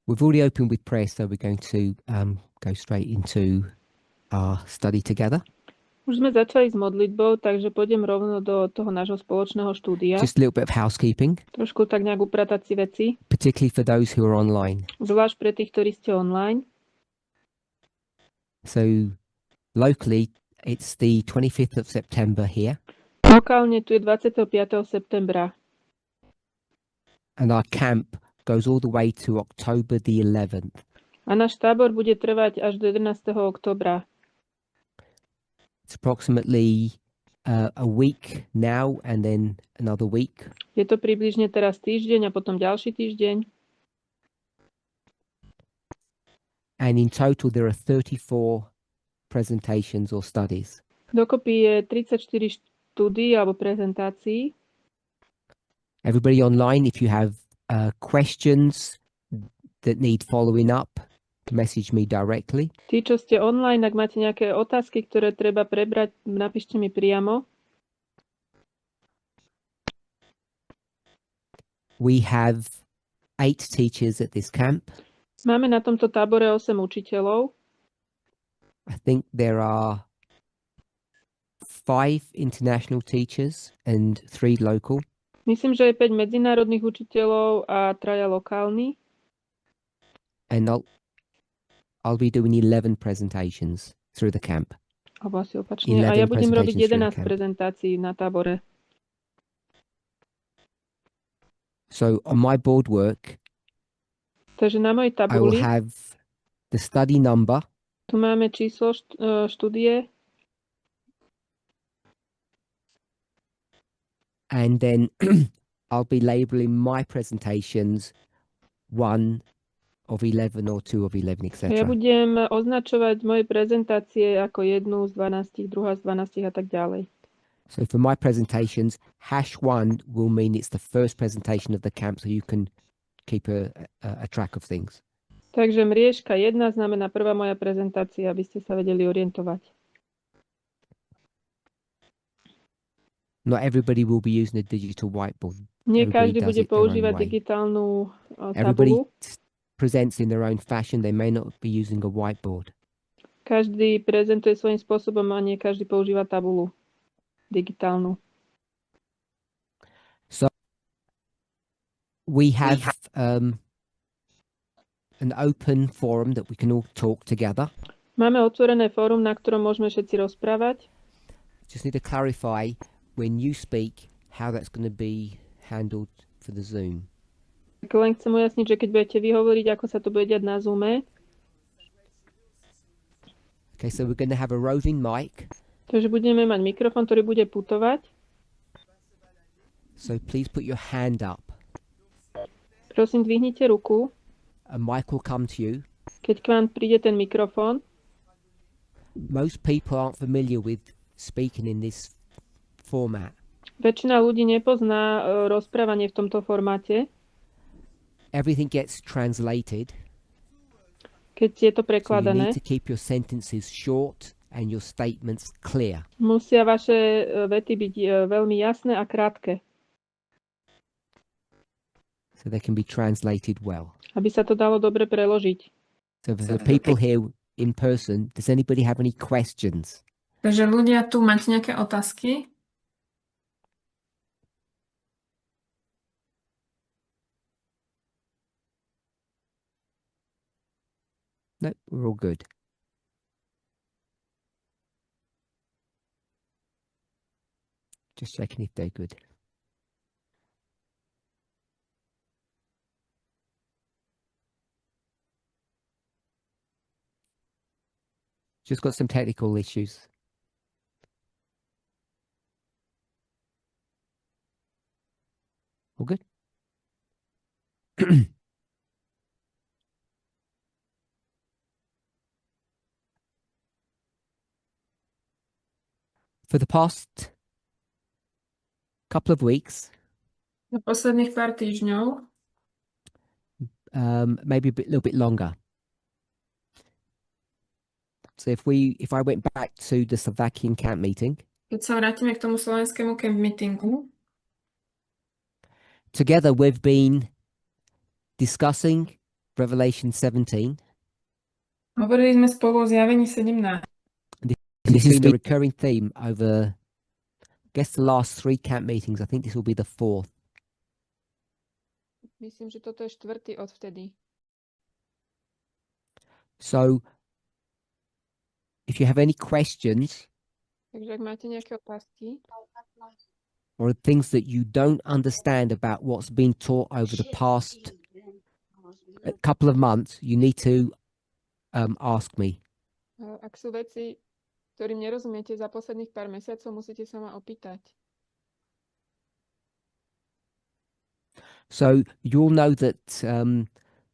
We've already opened with prayer, so we're going to go straight into our study together. Už sme začali s modlitbou, takže pôjdem rovno do toho nášho spoločného štúdia. Just a little bit of housekeeping, Trošku tak nejak upratať si veci, particularly for those who are online. zvlášť pre tých, ktorí ste online. So locally, it's the 25th of September here, Lokálne tu je 25. septembra and our camp goes all the way to October the 11th. a náš tábor bude trvať až do 11. oktobra. It's approximately a week now and then another week. Je to približne teraz týždeň a potom ďalší týždeň. And in total, there are 34 presentations or studies. Dokopy je 34 štúdií alebo prezentácií. Everybody online, if you have questions that need following up, message me directly. Tí, čo ste online, ak máte nejaké otázky, ktoré treba prebrať, napíšte mi priamo. We have 8 teachers at this camp. Máme na tomto tábore 8 učiteľov. I think there are 5 international teachers and 3 local. Myslím, že je 5 medzinárodných učiteľov a 3 lokálni. And I'll be doing 11 presentations through the camp. Alebo asi opačne. A ja budem robiť 11 prezentácií na tábore. So on my board work, takže na mojej I will tabuli have the study number. Tu máme číslo štúdie. And then I'll be labeling my presentations 1 of 11 or 2 of 11, etc. Ja budem označovať moje prezentácie ako jednu z 12, druhá z 12 a tak ďalej. So for my presentations, #1 will mean it's the first presentation of the camp, so you can keep a track of things. Takže mriežka 1 znamená prvá moja prezentácia, aby ste sa vedeli orientovať. Not everybody will be using a digital whiteboard. Nie každý bude používať digitálnu tabulu. Presents in their own fashion, they may not be using a whiteboard. Každý prezentuje svojím spôsobom a nie každý používa tabulu digitálnu. So we have an open forum that we can all talk together. Máme otvorené fórum, na ktorom môžeme všetci rozprávať. Just need to clarify when you speak how that's going to be handled for the Zoom. Len chcem ujasniť, že keď budete vyhovoriť, ako sa to bude diať na Zoome. Okay, so we're going to have a roving mic. Takže budeme mať mikrofón, ktorý bude putovať. So please put your hand up. Prosím, dvihnite ruku. A mic will come to you. Keď k vám príde ten mikrofón. Most people aren't familiar with speaking in this format. Väčšina ľudí nepozná rozprávanie v tomto formáte. Everything gets translated. Keď je to prekladané. So you need to keep your sentences short and your statements clear. Musia vaše vety byť veľmi jasné a krátke. So they can be translated well. Aby sa to dalo dobre preložiť. So for the people here in person, does anybody have any questions? Takže ľudia, tu máte nejaké otázky? No, we're all good. Just checking if they're good. Just got some technical issues. All good? For the past couple of weeks, Na posledných pár týždňov, maybe a little bit longer. So if I went back to the Slovakian camp meeting, keď sa vrátime k tomu slovenskému camp meetingu, together we've been discussing Revelation 17. Hovorili sme spolu o zjavení 17. This has been a recurring theme over, I guess, the last 3 camp meetings. I think this will be the 4th. Myslím, že toto je 4. odvtedy. So if you have any questions Takže ak máte nejaké otázky, or things that you don't understand about what's been taught over the past couple of months, you need to ask me. ak sú veci, ktorým nerozumiete za posledných pár mesiacov, musíte sa ma opýtať. So you'll know that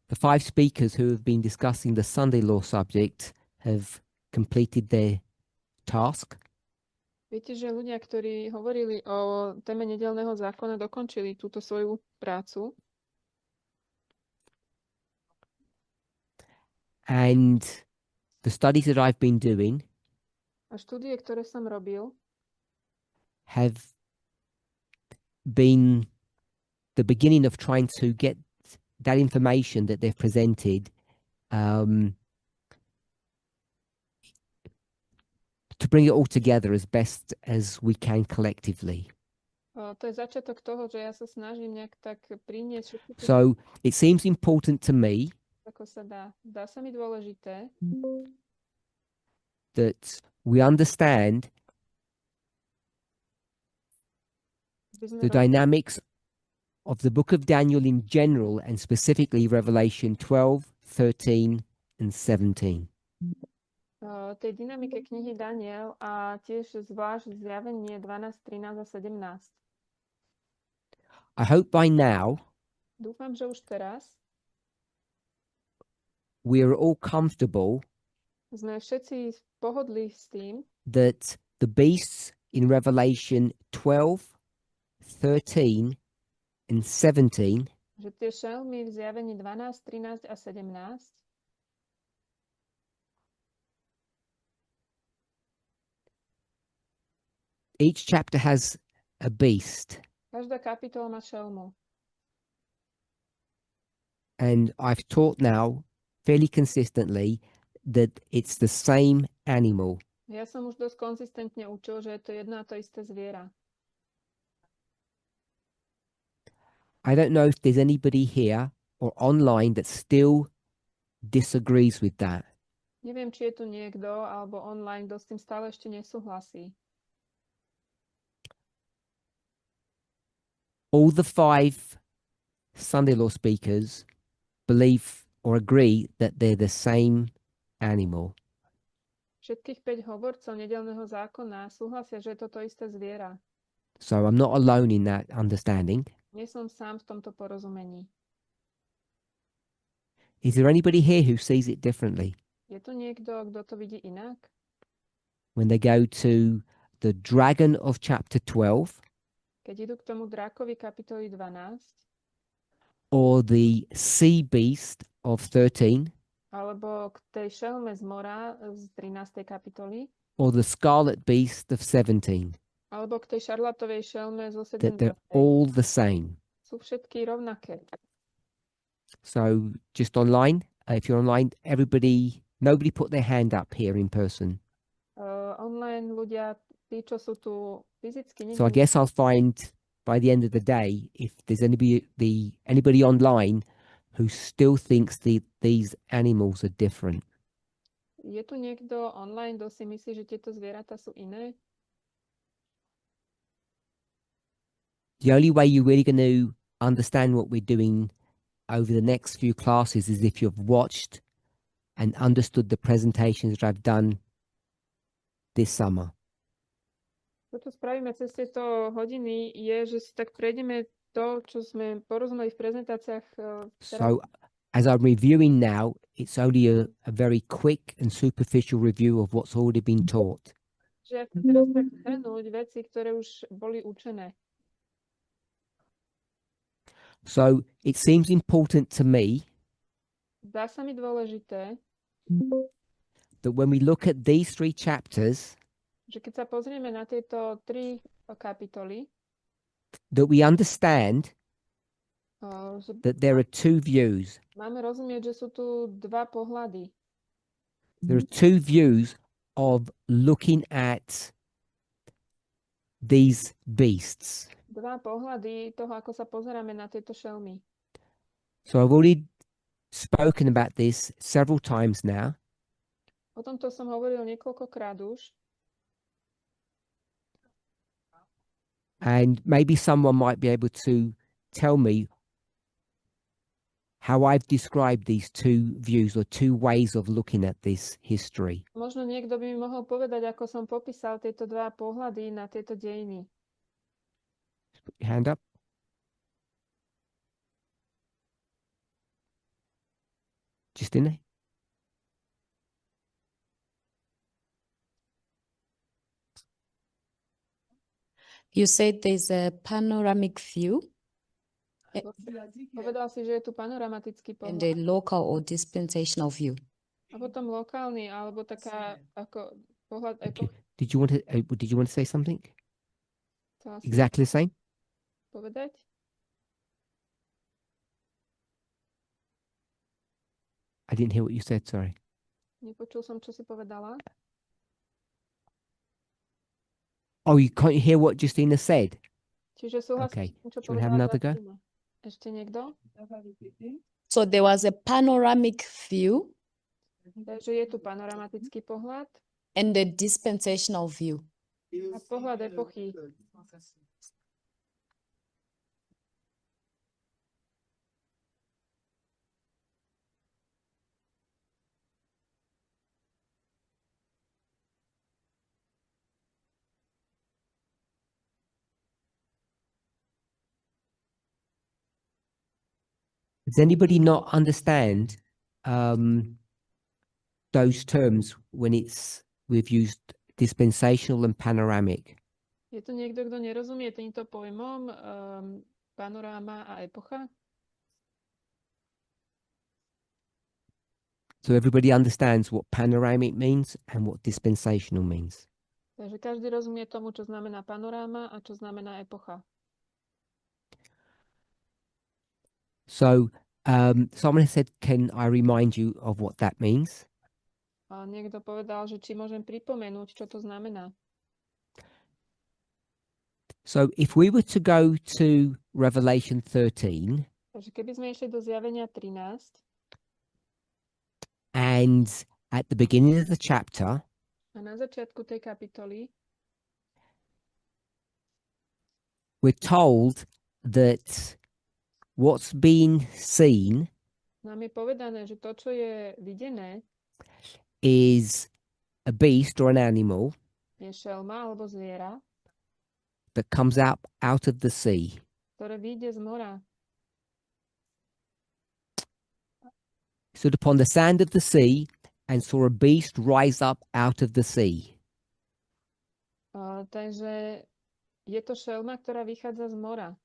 the 5 speakers who have been discussing the Sunday law subject have completed their task. Viete, že ľudia, ktorí hovorili o téme nedeľného zákona, dokončili túto svoju prácu. And the studies that I've been doing A štúdie, ktoré som robil, have been the beginning of trying to get that information that they've presented to bring it all together as best as we can collectively. to je začiatok toho, že ja sa snažím nejak tak priniesť všetky tie, So it seems important to me ako sa dá. Dá sa mi dôležité, that we understand aby sme the dynamics of the book of Daniel in general and specifically Revelation 12, 13 and 17. tej dynamike knihy Daniel a tiež zvlášť zjavenie 12, 13 a 17. I hope by now Dúfam, že už teraz we are all comfortable sme všetci pohodli s tým, that the beasts in Revelation 12, 13 and 17 že tie šelmy v zjavení 12, 13 a 17 each chapter has a beast, každá kapitola má šelmu. and I've taught now fairly consistently that it's the same animal. Ja som už dosť konzistentne učil, že je to jedno a to isté zviera. I don't know if there's anybody here or online that still disagrees with that. Neviem, či je tu niekto alebo online, kto s tým stále ešte nesúhlasí. All the 5 Sunday law speakers believe or agree that they're the same animal. Všetkých 5 hovorcov nedeľného zákona súhlasia, že je to to isté zviera. So I'm not alone in that understanding. Nie som sám v tomto porozumení. Is there anybody here who sees it differently? Je tu niekto, kto to vidí inak? When they go to the dragon of chapter 12 Keď idú k tomu drakovi kapitoly 12 or the sea beast of 13 alebo k tej šelme z mora z 13. kapitoly or the scarlet beast of 17, alebo k tej šarlatovej šelme zo that 17. they're all the same. Sú všetky rovnaké. So just online, if you're online, nobody put their hand up here in person. Online ľudia, tí, čo sú tu fyzicky, So I guess I'll find by the end of the day if there's anybody online who still thinks these animals are different. Je tu niekto online, kto si myslí, že tieto zvieratá sú iné? The only way you're really going to understand what we're doing over the next few classes is if you've watched and understood the presentations that I've done this summer. To, čo spravíme cez tieto hodiny, je, že si tak prejdeme to, čo sme porozumeli v prezentáciách. So as I'm reviewing now, it's only a very quick and superficial review of what's already been taught. Že ja chcem teraz tak zhrnúť veci, ktoré už boli učené. So it seems important to me Zdá sa mi dôležité, that when we look at these 3 chapters, že keď sa pozrieme na tieto 3 kapitoly, that we understand Že that there are two views. máme rozumieť, že sú tu dva pohľady. There are two views of looking at these beasts. Dva pohľady toho, ako sa pozeráme na tieto šelmy. So I've already spoken about this several times now. O tomto som hovoril niekoľkokrát už. And maybe someone might be able to tell me how I've described these two views or two ways of looking at this history. Možno niekto by mi mohol povedať, ako som popísal tieto dva pohľady na tieto dejiny. Put your hand up. Just in there. You said there's a panoramic view Povedal si, že je tu panoramatický and pohľad. a local or dispensational view. A potom lokálny, alebo taká ako pohľad Okay. epochy. Did you want to say something? Chcela si Exactly the same? povedať? I didn't hear what you said, sorry. Nepočul som, čo si povedala. Oh, you can't hear what Justina said? Čiže súhlasím, Okay. s tým, čo Do you wanna have povedala another go? Justina. Ešte niekto? So there was a panoramic view Takže je tu panoramatický pohľad and a dispensational view. a pohľad epochy. Does anybody not understand those terms when we've used dispensational and panoramic? Je tu niekto, kto nerozumie týmto pojmom panoráma a epocha? So everybody understands what panoramic means and what dispensational means. Takže každý rozumie tomu, čo znamená panoráma a čo znamená epocha. So someone said, can I remind you of what that means? A niekto povedal, že či môžem pripomenúť, čo to znamená. So if we were to go to Revelation 13 Takže keby sme išli do zjavenia 13 and at the beginning of the chapter, a na začiatku tej kapitoly we're told that what's been seen nám je povedané, že to, čo je videné, is a beast or an animal je šelma alebo zviera, that comes out of the sea. ktoré vyjde z mora. Stood upon the sand of the sea and saw a beast rise up out of the sea. Takže je to šelma, ktorá vychádza z mora.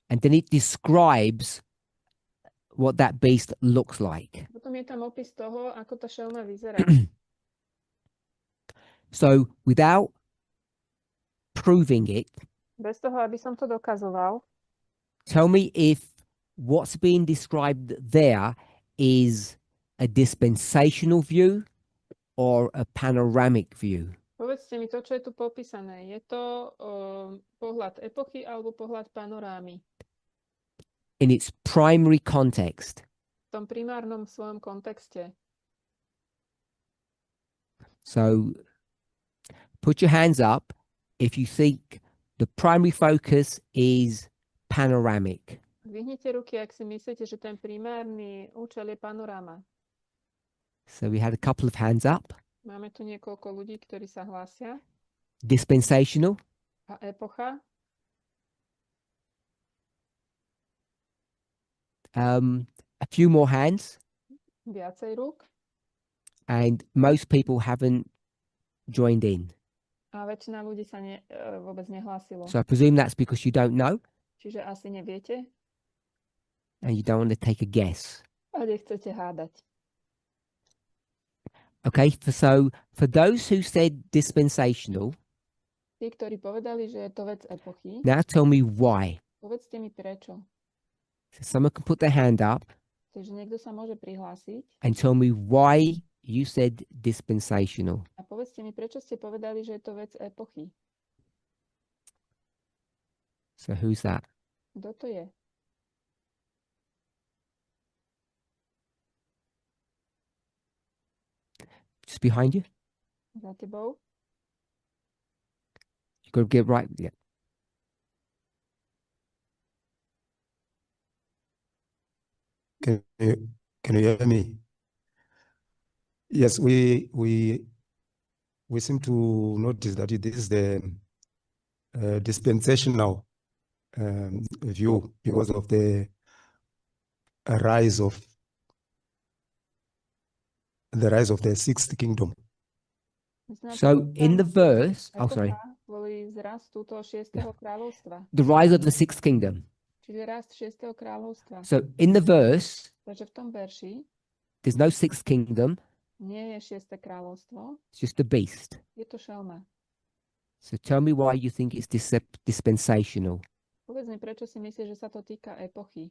And then it describes what that beast looks like. Potom je tam opis toho, ako tá šelma vyzerá. So without proving it, Bez toho, aby som to dokazoval, tell me if what's being described there is a dispensational view or a panoramic view. povedzte mi to, čo je tu popísané. Je to pohľad epochy alebo pohľad panorámy? In its primary context. V tom primárnom svojom kontexte. So put your hands up if you think the primary focus is panoramic. Dvihnite ruky, ak si myslíte, že ten primárny účel je panoráma. So we had a couple of hands up. Máme tu niekoľko ľudí, ktorí sa hlásia. Dispensational. A epocha? A few more hands. Viacej rúk. And most people haven't joined in. A väčšina ľudí sa vôbec nehlásilo. So I presume that's because you don't know Čiže asi neviete and you don't want to take a guess. a nechcete hádať. Okay, so for those who said dispensational, Tí, ktorí povedali, že je to vec epochy, now tell me why. Povedzte mi prečo. So someone can put their hand up Takže niekto sa môže prihlásiť and tell me why you said dispensational. a povedzte mi, prečo ste povedali, že je to vec epochy. So who's that? Kto to je? Just behind you? Za tebou? You got to get right. Yeah. Can you hear me? Yes, we seem to notice that this is the dispensational view because of the rise of the sixth kingdom. So in the verse, oh sorry, Kvôli zrastu toho 6. kráľovstva. the rise of the sixth kingdom. Čiže rast 6. kráľovstva. So in the verse, Takže v tom verši there's no sixth kingdom. nie je 6. kráľovstvo, It's just a beast. je to šelma. So tell me why you think it's dispensational. Povedz mi, prečo si myslíš, že sa to týka epochy.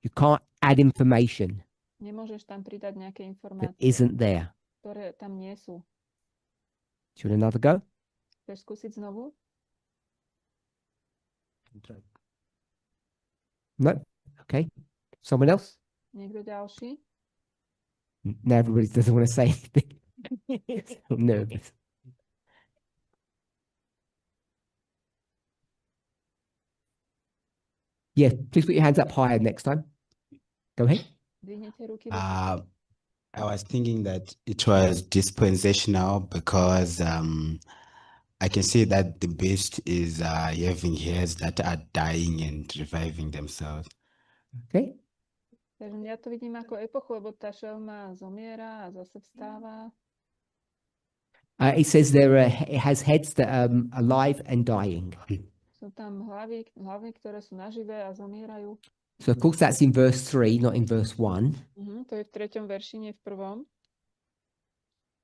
You can't add information Nemôžeš tam pridať nejaké that informácie, isn't there. ktoré tam nie sú. Do you want another go? Chceš skúsiť znovu? No? Okay. Someone else? Niekto ďalší? Now everybody doesn't want to say anything. I'm nervous. Yeah, please put your hands up higher next time. Go ahead. Dvihnite ruky do I was thinking that it was dispensational because I can see that the beast is having hairs that are dying and reviving themselves. Okay. Takže ja to vidím ako epochu, lebo tá šelma zomiera a zase vstáva. It says it has heads that are alive and dying. Sú tam hlavy, ktoré sú naživé a zomierajú. So of course that's in verse 3, not in verse 1. To je v 3. verši, nie v 1.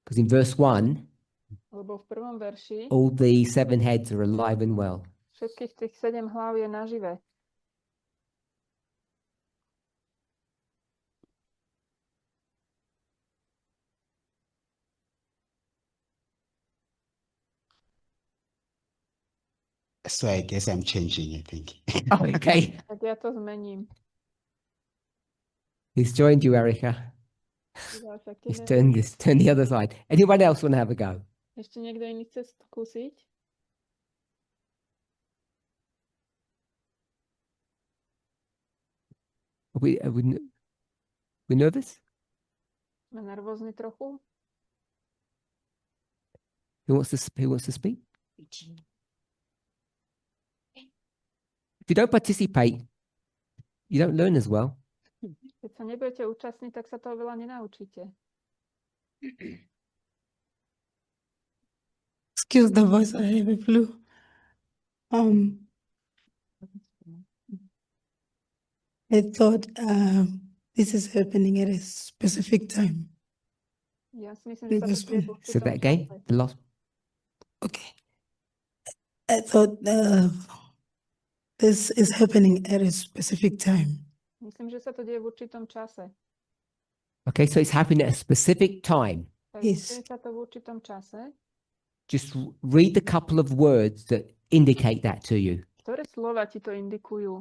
Because in verse 1, Lebo v 1. verši all the 7 heads are alive and well. všetkých tých 7 hlav je naživé. So I guess I'm changing, I think. Oh, okay. Tak ja to zmením. He's joined you, Erica. He's turned the other side. Anyone else want to have a go? Ešte niekto iný chce skúsiť? Are we nervous? Sme nervózni trochu? Who wants to speak? If you don't participate, you don't learn as well. Keď sa nebudete účastniť, tak sa toho veľa nenaučíte. Excuse the voice, I have a flu. I thought this is happening at a specific time. Ja si myslím, že sa to Previous deje v one. určitom Say that again. čase. The last. Okay. I thought this is happening at a specific time. Myslím, že sa to deje v určitom čase. Okay, so it's happening at a specific time. Takže Yes. deje sa to v určitom čase. Just read a couple of words that indicate that to you. Ktoré slova ti to indikujú?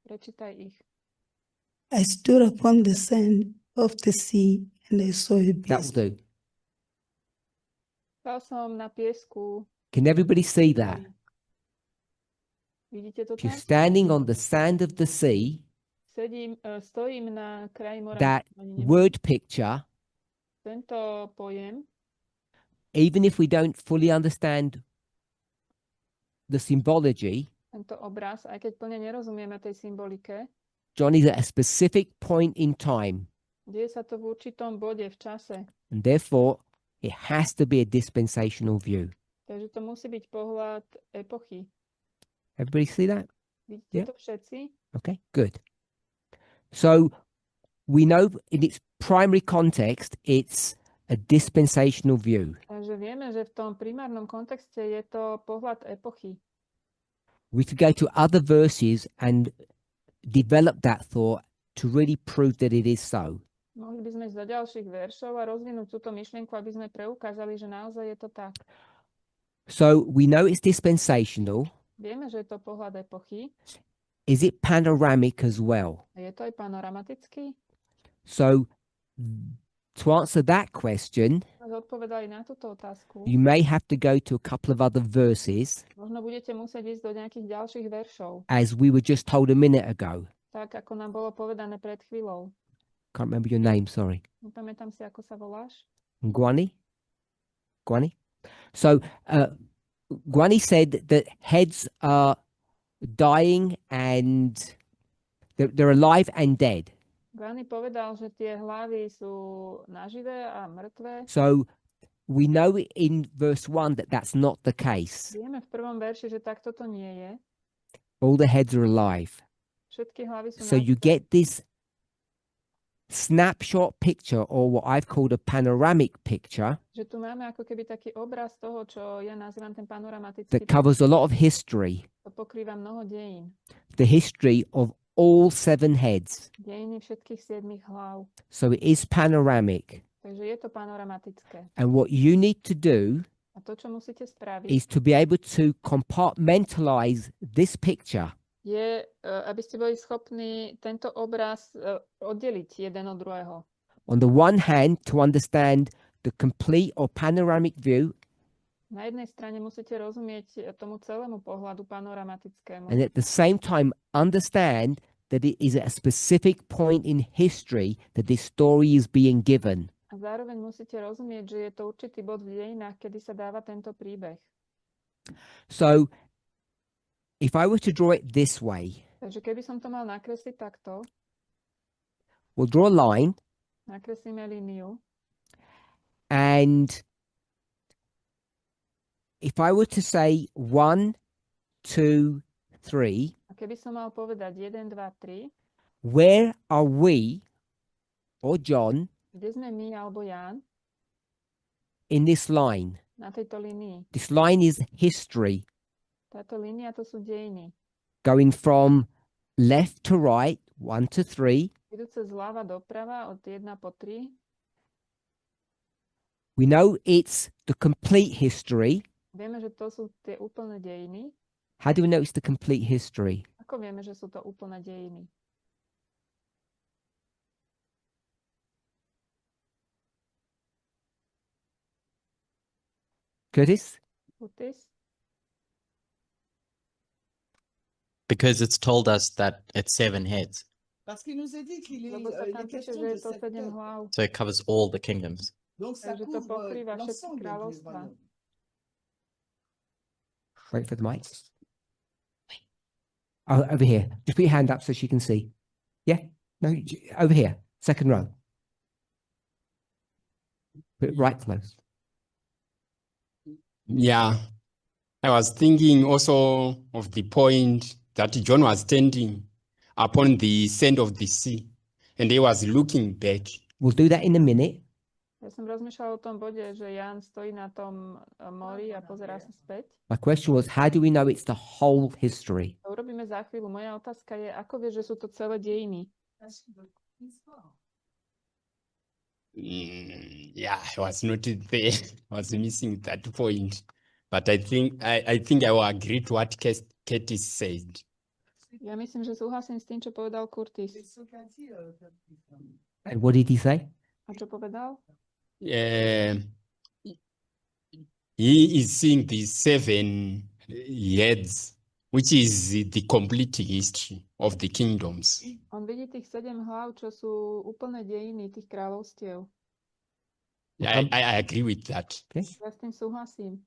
Prečítaj ich. I stood upon the sand of the sea and I saw a That will beast. do. Stal som na piesku. Can everybody see that? Vidíte to If you're tam? standing on the sand of the sea, Stojím na kraji mora. that Ani neviem. word picture, Tento pojem, even if we don't fully understand the symbology, tento obraz, aj keď plne nerozumieme tej symbolike, John is at a specific point in time, deje sa to v určitom bode v čase. and therefore it has to be a dispensational view. Takže to musí byť pohľad epochy. Everybody see that? Vidíte Yeah. to všetci? Okay, good. So we know in its primary context, it's a dispensational view. Takže vieme, že v tom primárnom kontexte je to pohľad epochy. We could go to other verses and develop that thought to really prove that it is so. Mohli by sme ísť do ďalších veršov a rozvinúť túto myšlienku, aby sme preukázali, že naozaj je to tak. So we know it's dispensational. Vieme, že je to pohľad epochy. Is it panoramic as well? A je to aj panoramatický? So to answer that question, Odpovedali na túto otázku. you may have to go to a couple of other verses, Možno budete musieť ísť do nejakých ďalších veršov, as we were just told a minute ago. tak ako nám bolo povedané pred chvíľou. Can't remember your name, sorry. Nepamätám si, ako sa voláš. Guani? Guani? So Guani said that heads are dying and they're alive and dead. Gani povedal, že tie hlavy sú naživé a mŕtve. So we know in verse 1 that that's not the case. Vieme v prvom verši, že takto to nie je. All the heads are alive. Všetky hlavy sú So you naživé. get this snapshot picture, or what I've called a panoramic picture, Že tu máme ako keby taký obraz toho, čo ja nazývam ten panoramatický. that covers a lot of history, To pokrýva mnoho dejín. the history of all 7 heads. Dejiny všetkých 7 hlav. So it is panoramic. Takže je to panoramatické. And what you need to do A to, čo musíte spraviť, is to be able to compartmentalize this picture je, aby ste boli schopní tento obraz oddeliť jeden od druhého. on the one hand to understand the complete or panoramic view, Na jednej strane musíte rozumieť tomu celému pohľadu panoramatickému. and at the same time understand that it is at a specific point in history that this story is being given. A zároveň musíte rozumieť, že je to určitý bod v dejinách, kedy sa dáva tento príbeh. So if I were to draw it this way, Takže keby som to mal nakresliť takto, we'll draw a line, nakreslíme líniu. and if I were to say 1, 2, 3, A keby som mal povedať 1, 2, 3, where are we or John kde sme my alebo Ján in this line? na tejto línii? This line is history, Táto línia to sú dejiny. going from left to right, 1 to 3. Idúce zľava doprava od 1 po 3. We know it's the complete history. Vieme, že to sú tie úplné dejiny. How do we know it's the complete history? Ako vieme, že sú to úplné dejiny? Curtis? Otis? Because it's told us that it's 7 heads. Parce qu'il nous a dit qu'il est, Lebo sa il tam est píše, question že de je to 7 secteur. hlav. So it covers all the kingdoms. Donc ça Takže to couvre pokrýva všetky l'ensemble du kráľovstva. royaume. Wait for the mic. Oh, over here. Just put your hand up so she can see. Yeah? No, over here. Second row. Put it right close. Yeah, I was thinking also of the point that John was standing upon the sand of the sea and he was looking back. We'll do that in a minute. Ja som rozmýšľala o tom bode, že Ján stojí na tom mori a pozerá sa späť. My question was, how do we know it's the whole history? To urobíme za chvíľu. Moja otázka je, ako vieš, že sú to celé dejiny? Yeah, I was not there. I was missing that point. But I think I will agree to what Curtis said. Ja myslím, že súhlasím s tým, čo povedal Curtis. And what did he say? A čo povedal? He is seeing the 7 heads, which is the complete history of the kingdoms. On vidí tých 7 hlav, čo sú úplné dejiny tých kráľovstiev. I agree with that. Okay. Ja s tým súhlasím.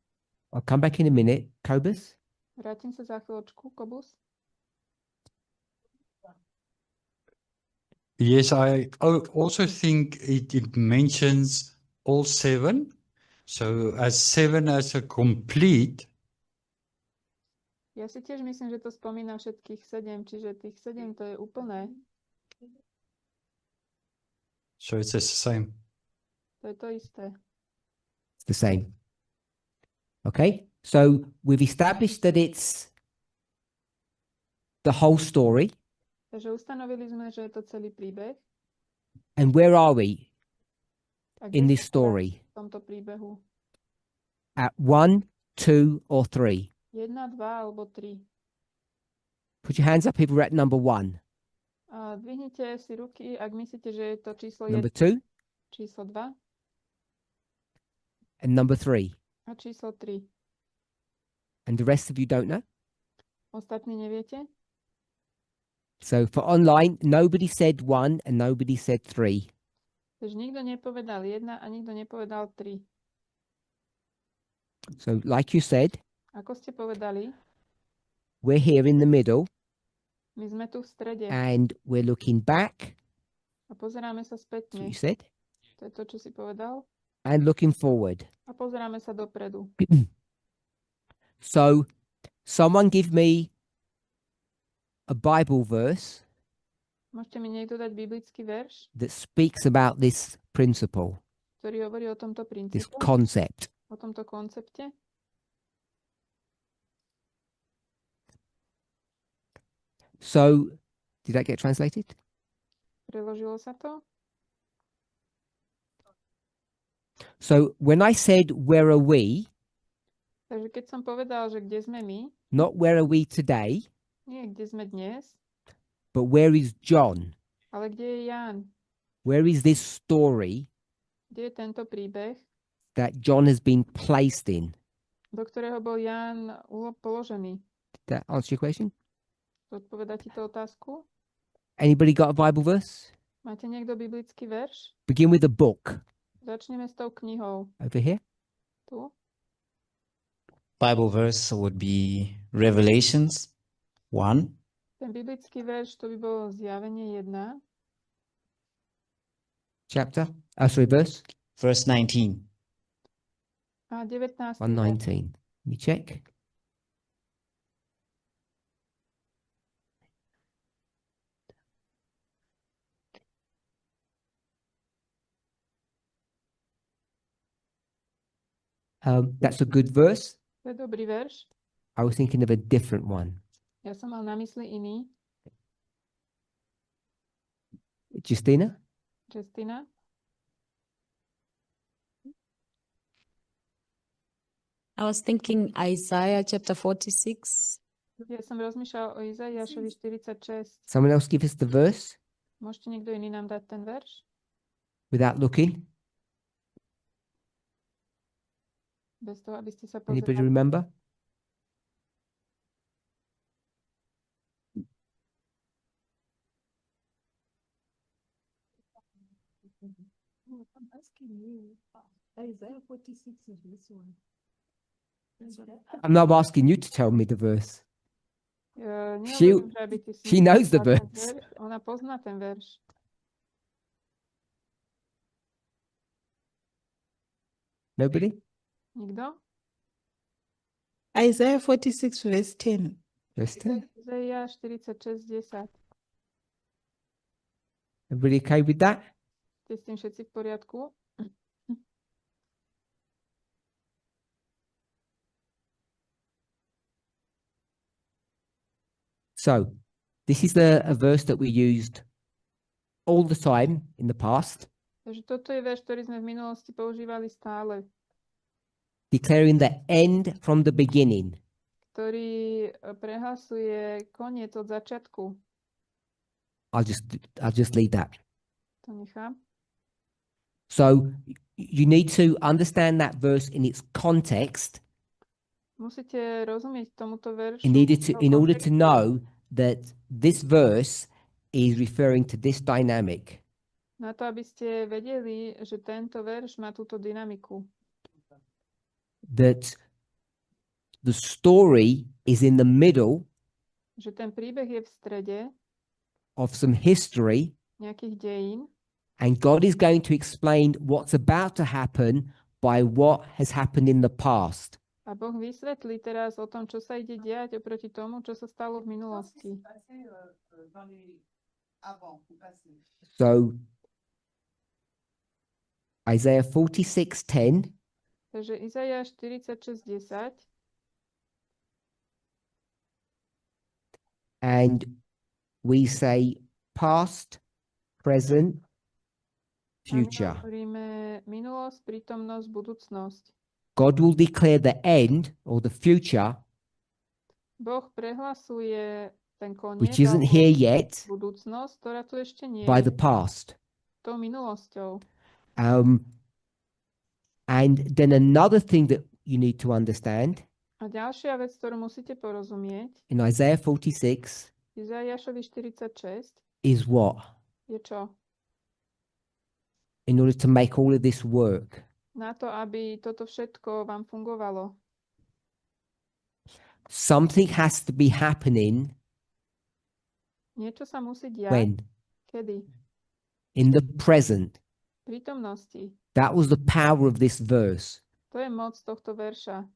I'll come back in a minute. Cobus? Vrátim sa za chvíľočku, Kobus. Yes, I also think it mentions all 7. So as 7 as a complete, Ja si tiež myslím, že to spomína všetkých 7, čiže tých 7 to je úplné. so it's the same. To je to isté. It's the same. Okay, so we've established that it's the whole story. Takže ustanovili sme, že je to celý príbeh. And where are we A in kde this sme teraz story? v tomto príbehu? At 1, 2, or 3? 1, 2 alebo 3. Put your hands up if we're at number 1. A dvihnite si ruky, ak myslíte, že je to číslo 1, Number 2 číslo 2 and number 3. a číslo 3. And the rest of you don't know? Ostatní neviete? So for online, nobody said 1 and nobody said 3. Takže nikto nepovedal 1 a nikto nepovedal 3. So like you said, Ako ste povedali, we're here in the middle my sme tu v strede and we're looking back, a pozeráme sa that's what spätne. you said, To je to, čo si povedal. and looking forward. A pozeráme sa dopredu. So someone give me a Bible verse Môžete mi niekto dať biblický verš, that speaks about this principle, ktorý hovorí o tomto this princípu, concept. o tomto koncepte? So did that get translated? Preložilo sa to? So when I said, where are we, Takže keď som povedal, že kde sme my, not where are we today, nie kde sme dnes, but where is John? ale kde je Ján, Where is this story kde je tento príbeh, that John has been placed in? do ktorého bol Ján položený. Did that answer your question? Zodpovedá ti to otázku? Anybody got a Bible verse? Máte niekto biblický verš? Begin with a book. Začneme s tou knihou. Over here. Tu. Bible verse would be Revelations 1. Ten biblický verš, to by bolo Zjavenie 1. Chapter. Verse. Verse 19. A 19. 119. Let me check. That's a good verse. To je dobrý verš. I was thinking of a different one. Ja som mal na mysli iný. Justina? Justina. I was thinking Isaiah chapter 46. Ja som rozmýšľal o Izaiášovi 46. Someone else give us the verse Môžete niekto iný nám dať ten verš? without looking? Bez toho, aby ste sa Anybody pozerali. remember? I'm asking you, Isaiah 46 is this one. I'm not asking you to tell me the verse. She- Nehovorím, že aby ty si she knows the poznala ten verse. verš. Ona pozná ten verš. Nobody? Nikto? Isaiah 46, verse 10. Verse 10. Izaiáš 46, 10. Everybody okay with that? Ste s tým všetci v poriadku? So, this is a verse that we used all the time in the past, Takže toto je verš, ktorý sme v minulosti používali stále, declaring the end from the beginning. ktorý prehlasuje koniec od začiatku. I'll just leave that. To nechám. So, you need to understand that verse in its context Musíte rozumieť tomuto veršu. in order to know that this verse is referring to this dynamic. Na to, aby ste vedeli, že tento verš má túto dynamiku. That the story is in the middle Že ten príbeh je v strede of some history, nejakých dejín and God is going to explain what's about to happen by what has happened in the past. a Boh vysvetlí teraz o tom, čo sa ide diať oproti tomu, čo sa stalo v minulosti. So Isaiah 46:10 Takže Izaiáš 46:10 and we say past, present, A my future. hovoríme minulosť, prítomnosť, budúcnosť. God will declare the end or the future, Boh prehlasuje ten koniec, which isn't alebo here yet, budúcnosť, ktorá tu ešte nie by je, the past. tou minulosťou. And then another thing that you need to understand A ďalšia vec, ktorú musíte porozumieť, in Isaiah 46 Izaiášovi 46, is what? je čo? In order to make all of this work, Na to, aby toto všetko vám fungovalo. something has to be happening Niečo sa musí diať. when? Kedy? In the present. Prítomnosti. That was the power of this verse. To je moc tohto verša.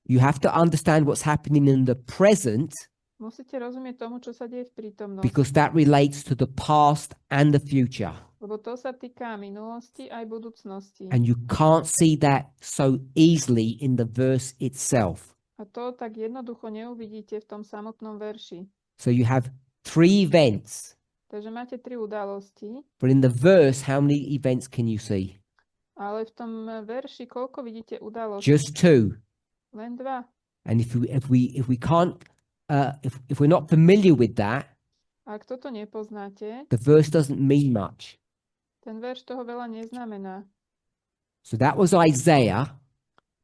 You have to understand what's happening in the present Musíte rozumieť tomu, čo sa deje v prítomnosti. because that relates to the past and the future. Lebo to sa týka minulosti aj budúcnosti. And you can't see that so easily in the verse itself. A to tak jednoducho neuvidíte v tom samotnom verši. So you have 3 events, Takže máte 3 udalosti, but in the verse, how many events can you see? ale v tom verši koľko vidíte udalostí? Just 2. Len 2. And if we can't, if we're not familiar with that, Ak toto nepoznáte, the verse doesn't mean much. ten verš toho veľa neznamená. So that was Isaiah,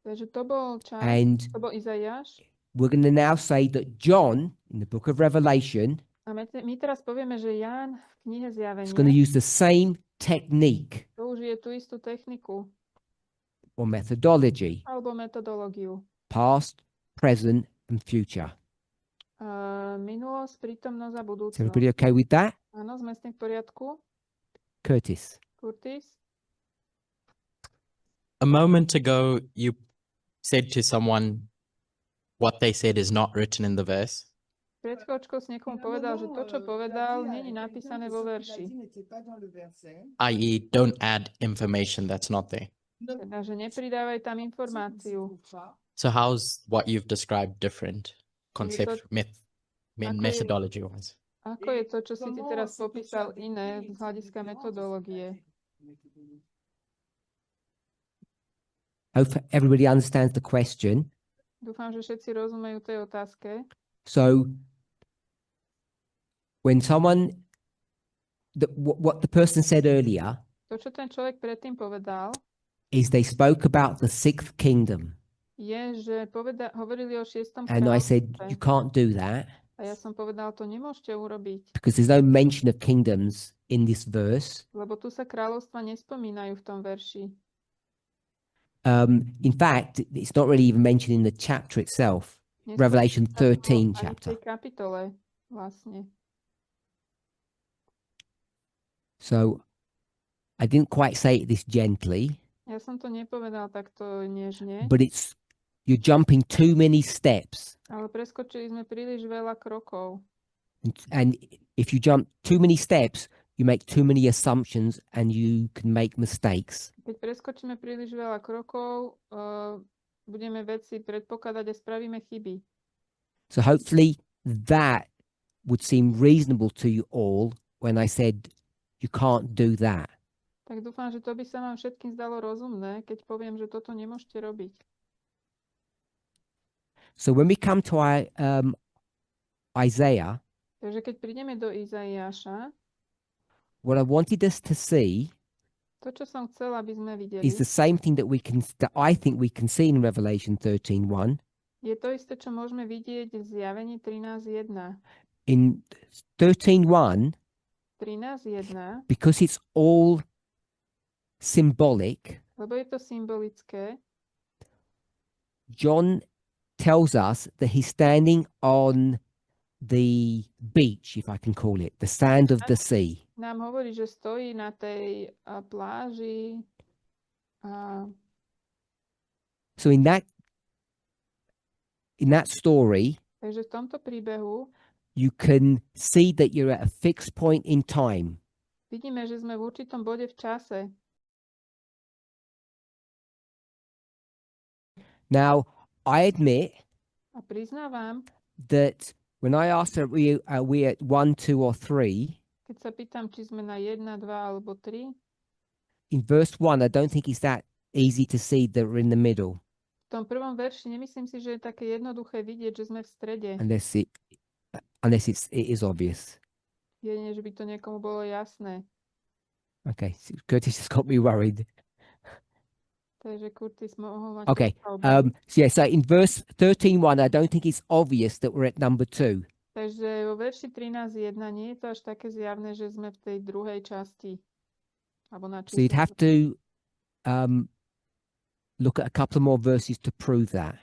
Takže to bol čas, and to bol Izaiáš. we're going to now say that John, in the book of Revelation, A my teraz povieme, že Ján v knihe is going to Zjavenia use the same technique použije tú istú techniku or methodology, alebo metodológiu. past, present, and future. Minulosť, prítomnosť a Is budúcnosť. everybody okay with that? Áno, sme s tým v poriadku. Curtis. Curtis? A moment ago, you said to someone what they said is not written in the verse. Pred chvíľočkou si niekomu povedal, že to, čo povedal, nie je napísané vo verši. I.e., don't add information that's not there. Teda, že nepridávaj tam informáciu. So how's what you've described different concept, Ako je- methodology-wise? Ako je to, čo si ty teraz popísal iné z hľadiska metodológie? Hope everybody understands the question. Dúfam, že všetci rozumejú tej otázke. So when someone, what the person said earlier To, čo ten človek predtým povedal, is they spoke about the 6th kingdom. je, že hovorili o 6. And I said, you kráľovstve. can't do that A ja som povedal, to nemôžete urobiť, because there's no mention of kingdoms in this verse. lebo tu sa kráľovstva nespomínajú v tom verši. In fact, it's not really even mentioned in the chapter itself, Nespomínajú Revelation sa to 13 ani v chapter. tej kapitole vlastne. So I didn't quite say it this gently, Ja som to nepovedal takto nežne, but you're jumping too many steps. ale preskočili sme príliš veľa krokov. And if you jump too many steps, you make too many assumptions and you can make mistakes. Keď preskočíme príliš veľa krokov, budeme veci predpokladať a spravíme chyby. So hopefully that would seem reasonable to you all when I said you can't do that. Tak dúfam, že to by sa vám všetkým zdalo rozumné, keď poviem, že toto nemôžete robiť. So when we come to Isaiah, Takže keď prídeme do Izaiáša, what I wanted us to see to, čo som chcela, aby sme videli, is the same thing that I think we can see in Revelation 13:1. je to isté, čo môžeme vidieť v Zjavení 13.1. In 13:1, 13.1, because it's all symbolic, lebo je to symbolické, John tells us that he's standing on the beach, if I can call it, the sand of the sea. nám hovorí, že stojí na tej pláži. So in that story, Takže v tomto príbehu you can see that you're at a fixed point in time. vidíme, že sme v určitom bode v čase. Now, I admit A priznávam, that When I asked her, are we at 1, 2, or 3, Keď sa pýtam, či sme na 1, 2 alebo 3, in verse 1, I don't think it's that easy to see that we're in the middle, v tom prvom verši nemyslím si, že je také jednoduché vidieť, že sme v strede. unless it is obvious. Jedine, že by to niekomu bolo jasné. Okay, so Curtis has got me worried. Takže Curtis mohol mať Okay, trocha obavy. so yeah, so in verse 13:1, I don't think it's obvious that we're at number 2. Takže vo verši 13.1 nie je to až také zjavné, že sme v tej druhej časti. Alebo na So you'd čísle. have to look at a couple more verses to prove that.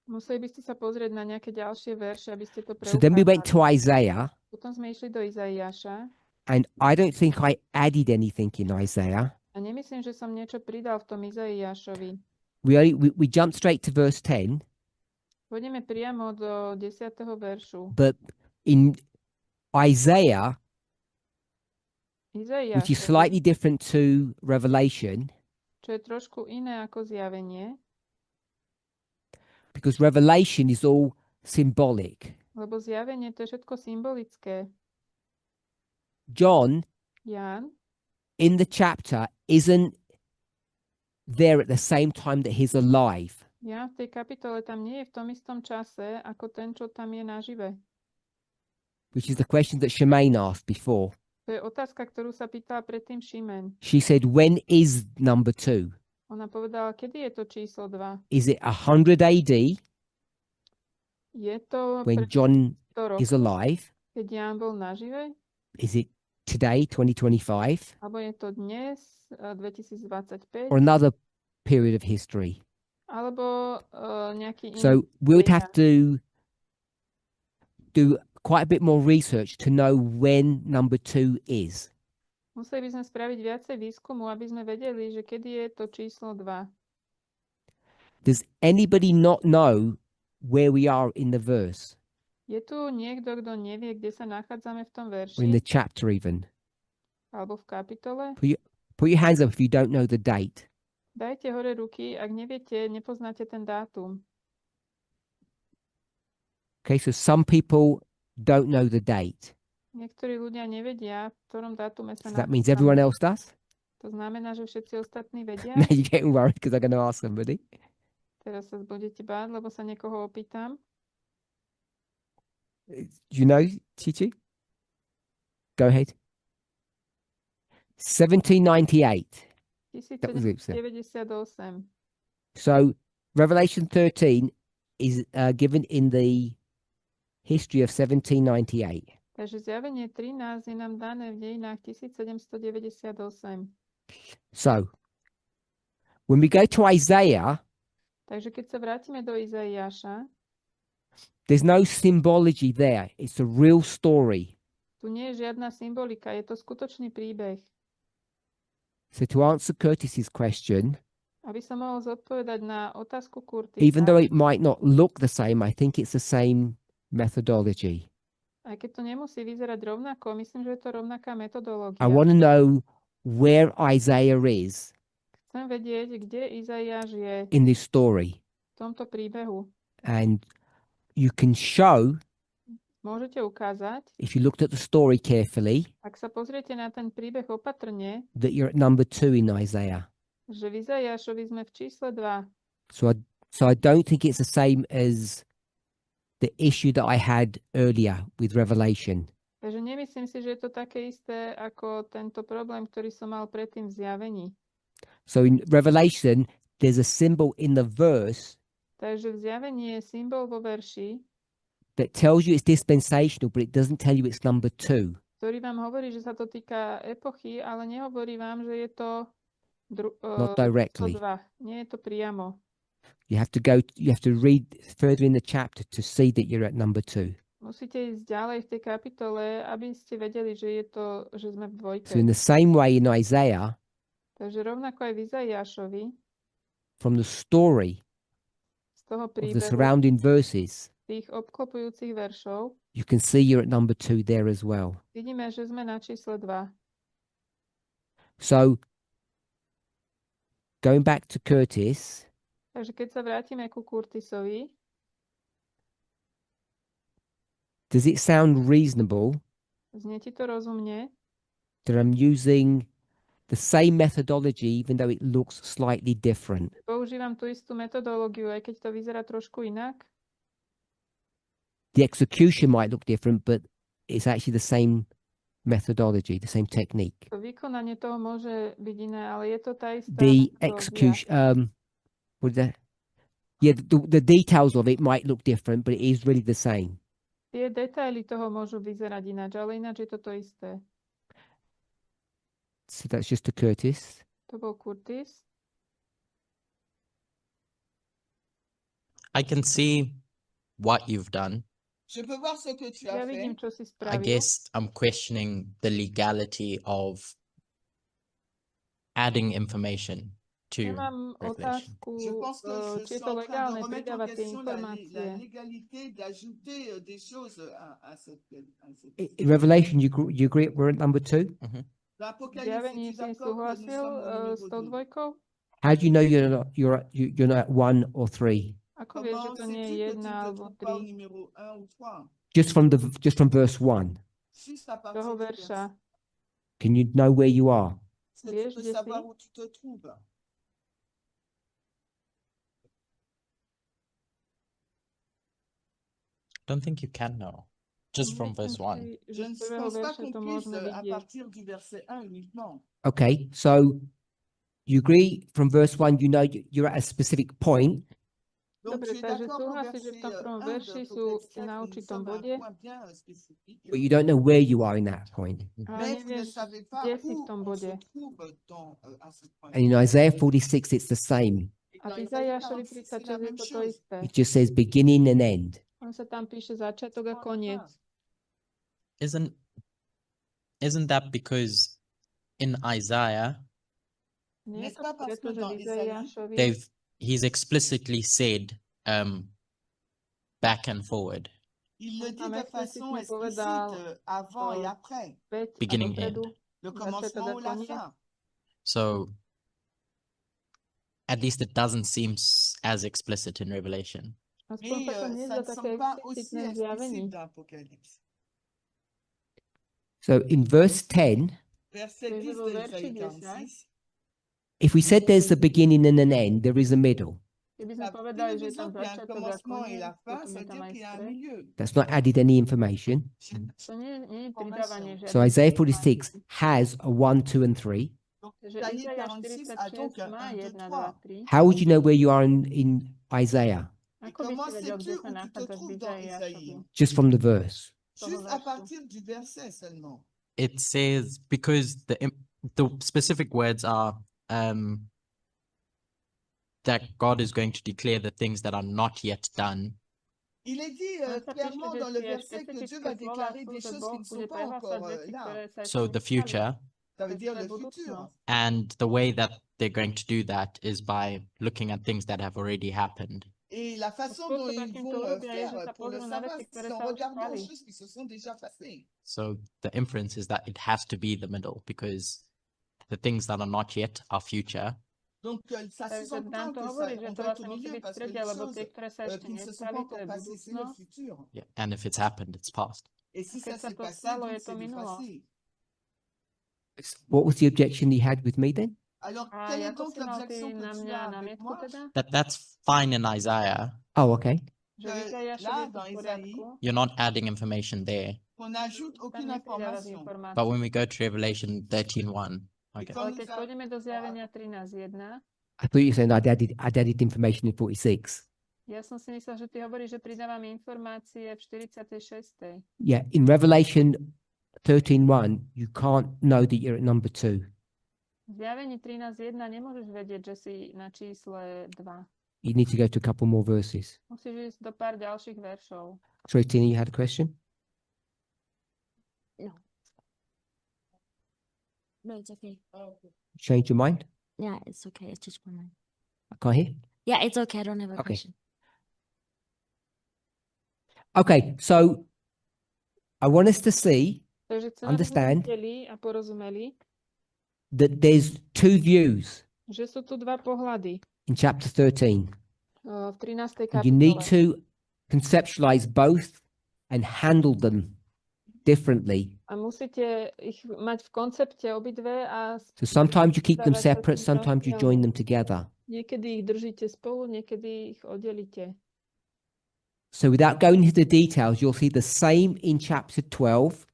Museli by ste sa pozrieť na nejaké ďalšie verše, aby ste to So then we went preukázali. to Isaiah, Potom sme išli do Izaiáša and I don't think I added anything in Isaiah. a nemyslím, že som niečo pridal v tom Izaiášovi. We jumped straight to verse 10, Pôjdeme priamo do 10. veršu. but in Isaiah, which is Izaiášovi, slightly different to Revelation, čo je trošku iné ako zjavenie, because Revelation is all symbolic. lebo zjavenie to je všetko symbolické. John, Ján in the chapter, isn't there at the same time that he's alive. Ján v tej kapitole tam nie je v tom istom čase, ako ten, čo tam je nažive. Which is the question that Shemaine asked before. To je otázka, ktorú sa pýtala predtým Šimen. She said, when is number 2? Ona povedala, kedy je to číslo 2? Is it 100 AD Je to when pred John 100 is rokov, alive? keď Ján bol nažive? Is it today, 2025? Alebo je to dnes, 2025? Or another period of history? Alebo nejaký iný So we would have deja. to do quite a bit more research to know when number 2 is. Museli by sme spraviť viacej výskumu, aby sme vedeli, že kedy je to číslo 2. Does anybody not know where we are in the verse Je tu niekto, kto nevie, kde sa nachádzame v tom or in verši? the chapter even? Alebo v kapitole? Put your hands up if you don't know the date. Dajte hore ruky, ak neviete, nepoznáte ten dátum. Okay, so some people don't know the date. Niektorí ľudia nevedia, v ktorom dátume sa So that means everyone nachádzame. else does? To znamená, že všetci ostatní vedia? Now you're getting worried because I'm going to ask somebody. Teraz sa budete báť, lebo sa niekoho opýtam. Do you know, Chichi? Go ahead. 1798. That was it, sir. 1798. So Revelation 13 is given in the history of 1798. Takže zjavenie 13 je nám dané v dejinách 1798. So when we go to Isaiah, Takže keď sa vrátime do Izaiáša, there's no symbology there. It's a real story. tu nie je žiadna symbolika, je to skutočný príbeh. So to answer Curtis's question, Aby som mohol zodpovedať na otázku even though Curtisa, it might not look the same, I think it's the same methodology. aj keď to nemusí vyzerať rovnako, myslím, že je to rovnaká metodológia. I want to know where Isaiah is Chcem vedieť, kde Izaiáš je in this story. v tomto príbehu. And you can show, Môžete ukázať, if you looked at the story carefully, ak sa pozriete na ten príbeh opatrne, that you're at number 2 in Isaiah. že v Izaiášovi sme v čísle 2. So I don't think it's the same as the issue that I had earlier with Revelation. Takže nemyslím si, že je to také isté ako tento problém, ktorý som mal predtým v zjavení. So in Revelation, there's a symbol in the verse Takže v zjavení je symbol vo verši, that tells you it's dispensational, but it doesn't tell you it's number 2. ktorý vám hovorí, že sa to týka epochy, ale nehovorí vám, že je to Not číslo directly. 2. Nie je to priamo. You have to read further in the chapter to see that you're at number 2. Musíte ísť ďalej v tej kapitole, aby ste vedeli, že sme v dvojke. So in the same way in Isaiah, Takže rovnako aj v Izaiášovi, from the story z toho of the príbehu, surrounding verses, tých obklopujúcich veršov, you can see you're at number 2 there as well. vidíme, že sme na čísle 2. So going back to Curtis, Takže keď sa vrátime ku Curtisovi, Does it sound reasonable Znie ti to rozumne, that I'm using the same methodology even though it looks slightly different? používam tú istú metodológiu, aj keď to vyzerá trošku inak. The execution might look different, but it's actually the same methodology, the same technique. To vykonanie toho môže byť iné, ale je to tá istá The metodológia. execution, what is that? Yeah, the details of it might look different, but it is really the same. Tie detaily toho môžu vyzerať ináč, ale ináč je to to isté. So that's just a Curtis. To bol Curtis. I can see what you've done. Je peux voir ce que tu Ja as vidím, fait. čo si I spravil. guess I'm questioning the legality of adding information Ja to mám Revelation. otázku, Je pense que je či je suis to en train de legálne remettre en pridávať tie question la informácie. légalité d'ajouter des choses à cette. In Revelation, you agree we're at number 2? L'Apocalypse, Zjavení es-tu si d'accord que nous súhlasil sommes au s numéro tou 2? dvojkou? How do you know you're not at 1 or 3? Ako vieš, že Comment to nie sais-tu je que tu jedna ne te alebo trouves pas au 3? numéro 1 ou 3? Just from verse 1. Juste à Toho partir du verša. verset. Can you know where you are? Tu Vieš, peux kde si? savoir où tu te trouves. I don't think you can know. Just from verse 1. Je ne pense pas qu'on puisse à partir du verset 1 uniquement. Okay, so you agree from verse 1, you know you're at a specific point. Donc Dobre, tu es takže d'accord qu'au súhlasíš, že v tom verset prvom 1 verši sú d'Apocalypse 4, na nous určitom sommes à un bode, point bien spécifique. But you don't know where you are in that point. ale Mais vous ne nevieš, savez pas kde si v où tom on bode. se trouve à ce point. And in Isaiah 46, it's the same. A Dans v Isaïe Izaiášovi 46, c'est la 36 je même to to chose. isté. It just says beginning and end. On sa tam píše začiatok a koniec. Isn't that because in Isaiah Nie je N'est-ce to pas parce preto, que že dans v Isaïe, Izaiášovi he's explicitly said back and forward, il le dit tam de façon explicitne povedal explicite avant et après, späť a beginning dopredu, end. le začiatok commencement a ou la koniec. fin. So at least it doesn't seem as explicit in Revelation. Aspoň Mais sa to ça nezdá ne také semble pas aussi explicitné v zjavení. explicite dans Apocalypse. So in verse 10, Verset Takže 10 vo de verši Isaïe 10, 46. if we said there's a beginning and an end, there is a middle. keby sme Ça povedali, veut že je tam dire qu'il y a un začiatok a commencement et koniec, la fin, potom ça je veut tam dire aj qu'il y a un stred. milieu. That's not added any information. To nie je pridávanie So žiadnych Isaiah informácií. 46 has a 1, 2, and 3. Donc Takže Isaïe Izaiáš 46 a donc 46 má un, 2, 1, 2, 3. 3. How would you know where you are in Isaiah? Et Ako by comment si vedel, kde sais-tu sa où tu te nachádzaš v trouves dans Izaiášovi? Isaïe? Just from the verse. Toho Juste à veršu. partir du verset seulement. It says because the specific words are that God is going to declare the things that are not yet done. Il est dit On sa píše, clairement že dans le tie verset que Dieu špecifické va slova déclarer sú, des že choses Boh qui ne sont bude pas prehlasať encore veci, là. ktoré sa So ešte the nestali. future, Ça veut dire pre le futur. budúcnosť. and the way that they're going to do that is by looking at things that have already happened. Et la façon Spôsob, dont ils akým to vont urobia, je, že faire sa pour le pozrú na savoir, veci, ktoré c'est en sa už regardant aux stali. choses qui se sont déjà passées. So the inference is that it has to be the middle because the things that are not yet are future. Donc ça Takže sous-entend nám to que hovorí, ça, že on to doit être vlastne au musí milieu byť v parce que strede, les lebo choses tie, ktoré sa ešte qui ne se sont nestali, pas to encore je passées, c'est le budúcnosť. futur. Yeah. And if it's happened, it's past. Et si Keď ça sa s'est to passé, stalo, je donc to c'est du minulosť. passé. What was the objection he had with me then? Alors, A quelle est ako donc si mal l'objection ty que na tu mňa as avec námietku moi? teda? That's fine in Isaiah. Oh, okay. Že v Que Izaiášovi là, je to dans v Isaïe, poriadku, You're not adding information there. on n'ajoute tam aucune nepridávaš information. But when informácie. we go to Revelation 13:1, Et okay. quand Ale nous keď pôjdeme do zjavenia 13.1, I thought you were saying I'd added information in 46. ja som si myslel, že ty hovoríš, že pridávame informácie v 46. Yeah, in Revelation 13:1, you can't know that you're at number 2. V zjavení 13.1 nemôžeš vedieť, že si na čísle 2. You need to go to a couple more verses. Musíš ísť do pár ďalších veršov. Sorry, Tina, you had a question? No. No, it's okay. Change your mind? Yeah, it's okay. It's just one line. I can't hear. Yeah, it's okay. I don't have a Okay. question. Okay, so I want us to see Takže chcem, aby sme Understand. videli a porozumeli, that there's two views že sú tu dva pohľady in chapter 13. v 13. You need kapitole. to conceptualize both and handle them differently. A musíte ich mať v koncepte obidve a So sometimes you keep them správať sa s separate, nimi sometimes you join rozdielne. them together. Niekedy ich držíte spolu, niekedy ich oddelíte. So without going into the details, you'll see the same in chapter 12,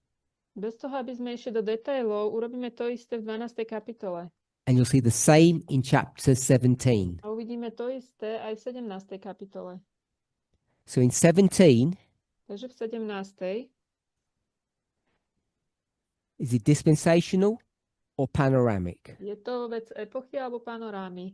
Bez toho, aby sme išli do detailov, urobíme to isté v 12. kapitole. and you'll see the same in chapter 17. A uvidíme to isté aj v 17. kapitole. So in 17, Takže v 17. is it dispensational or panoramic? je to vec epochy alebo panorámy.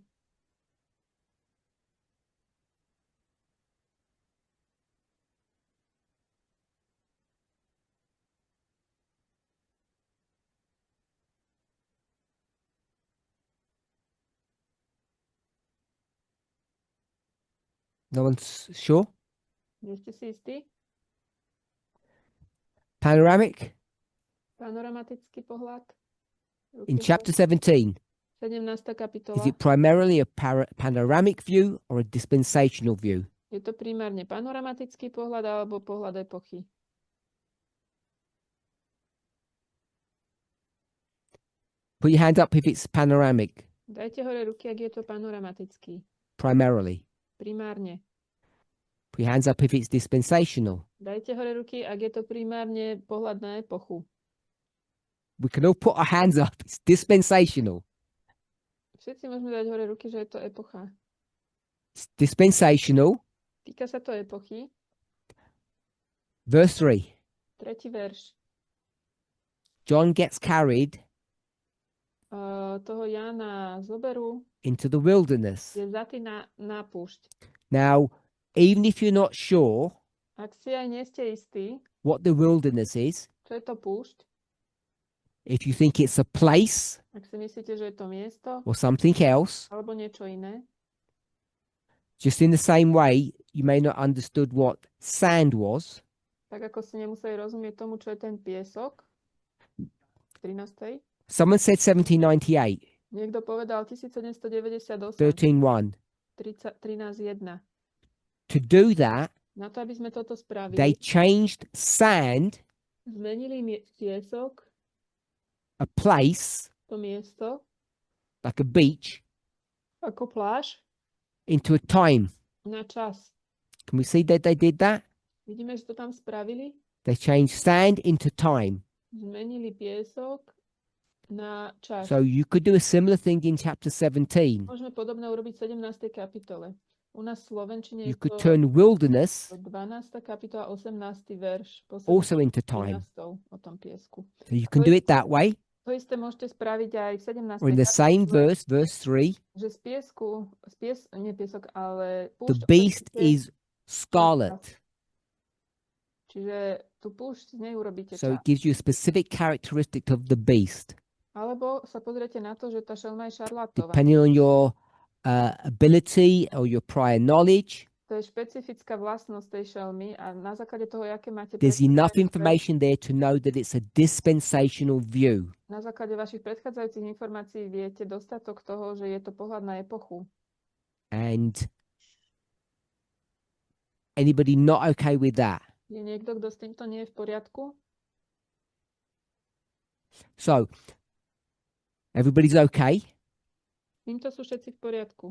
No one's sure? Nie ste si istí? Panoramic? Panoramatický pohľad? Ruky In hore. chapter 17, 17. kapitola. is it primarily a panoramic view or a dispensational view? Je to primárne panoramatický pohľad alebo pohľad epochy? Put your hand up if it's panoramic, Dajte hore ruky, ak je to panoramatický. primarily. Primárne. Put your hands up if it's dispensational. Dajte hore ruky, ak je to primárne pohľad na epochu. We can all put our hands up. It's dispensational. Všetci môžeme dať hore ruky, že je to epocha. It's dispensational. Týka sa to epochy. Verse 3. 3. verš. John gets carried Toho Jána zoberú, into the wilderness. je vzatý na púšť. Now, even if you're not sure Ak si aj nie ste istí, what the wilderness is, čo je to púšť, if you think it's a place ak si myslíte, že je to miesto or something else, alebo niečo iné, just in the same way, you may not understood what sand was. tak ako si nemuseli rozumieť tomu, čo je ten piesok. V 13. Someone said 1798, Niekto povedal 1798, 13:1. 13.1. To do that, Na to, aby sme toto spravili, they changed sand, zmenili piesok, a place, to miesto, like a beach, ako pláž, into a time. na čas. Can we see that they did that? Vidíme, že to tam spravili. They changed sand into time. Zmenili piesok na čas. So you could do a similar thing in chapter 17. Môžeme podobné urobiť v 17. kapitole. U nás v slovenčine You je could to turn wilderness 12. kapitola, 18. verš. also into time. 13. o tom piesku. So you can do it that way, To isté môžete spraviť aj v 17. or in the same kapitole, verse 3, že z piesku, nie piesok, ale the púšť beast urobíte is scarlet. Čiže tú púšť z nej urobíte So čas. it gives you a specific characteristic of the beast, Alebo sa pozriete na to, že tá šelma je šarlátová. depending on your ability or your prior knowledge. To je špecifická vlastnosť tej šelmy a na základe toho, aké máte There's enough predchádzajúce- information there to know that it's a dispensational view. na základe vašich predchádzajúcich informácií viete dostatok toho, že je to pohľad na epochu. And anybody not okay with that? Je niekto, kto s týmto nie je v poriadku? So everybody's okay. S týmto sú všetci v poriadku.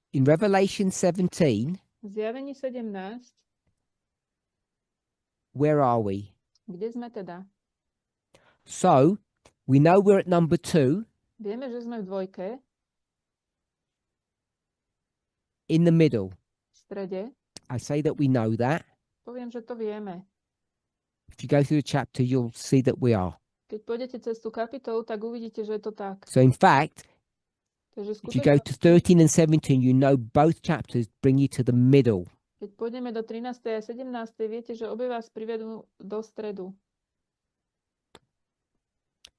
In Revelation 17, V Zjavení 17, where are we? kde sme teda? So we know we're at number 2 Vieme, že sme v dvojke, in the middle. v strede. I say that we know that. Poviem, že to vieme. If you go through the chapter, you'll see that we are. Keď pôjdete cez tú kapitolu, tak uvidíte, že je to tak. So in fact, Takže if you go to 13 and 17, you know both chapters bring you to the middle. keď pôjdeme do 13. a 17., viete, že obe vás privedú do stredu.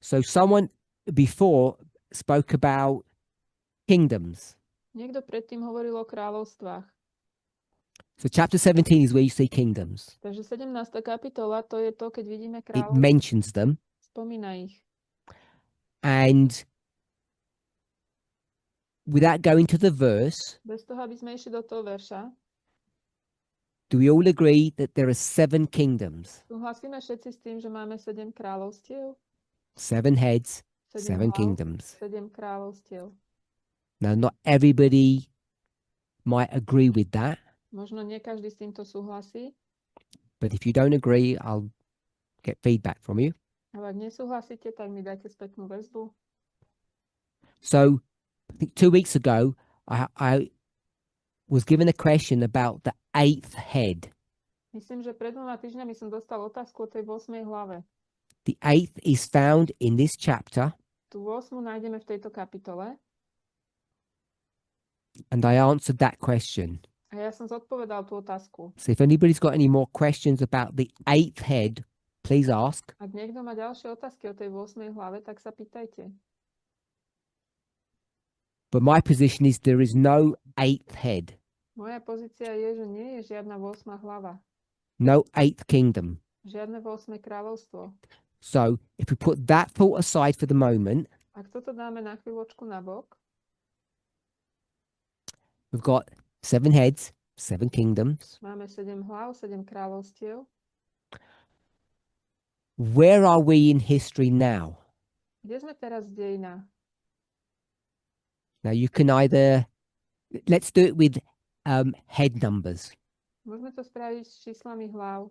So someone before spoke about kingdoms. Niekto predtým hovoril o kráľovstvách. So chapter 17 is where you see kingdoms. Takže 17. kapitola, to je to, keď vidíme It kráľovstvo. mentions them. Spomína ich. And without going to the verse, Bez toho, aby sme išli do toho verša, Do we all agree that there are 7 kingdoms, Súhlasíme všetci s tým, že máme 7 kráľovstiev, 7 heads, 7 hlav, kingdoms? 7 kráľovstiev. Now, not everybody might agree with that, Možno nie každý s týmto súhlasí, but if you don't agree, I'll get feedback from you. ale ak nesúhlasíte, tak mi dajte spätnú väzbu. So, I think 2 weeks ago, I was given a question about the 8th head. Myslím, že pred 2 týždňami som dostal otázku o tej 8. hlave. The 8th is found in this chapter, Tu 8 nájdeme v tejto kapitole and I answered that question. a ja som zodpovedal tú otázku. So if anybody's got any more questions about the 8th head, please ask. Ak niekto má ďalšie otázky o tej 8. hlave, tak sa pýtajte. But my position is there is no 8th head, Moja pozícia je, že nie je žiadna 8. hlava, no 8th kingdom. žiadne 8. kráľovstvo. So if we put that thought aside for the moment, Ak toto dáme na chvíľočku na bok, we've got 7 heads, 7 kingdoms. máme 7 hlav, 7 kráľovstiev. Where are we in history now? Kde sme teraz v dejinách? Now you can either, let's do it with head numbers. Môžeme to spraviť s číslami hlav.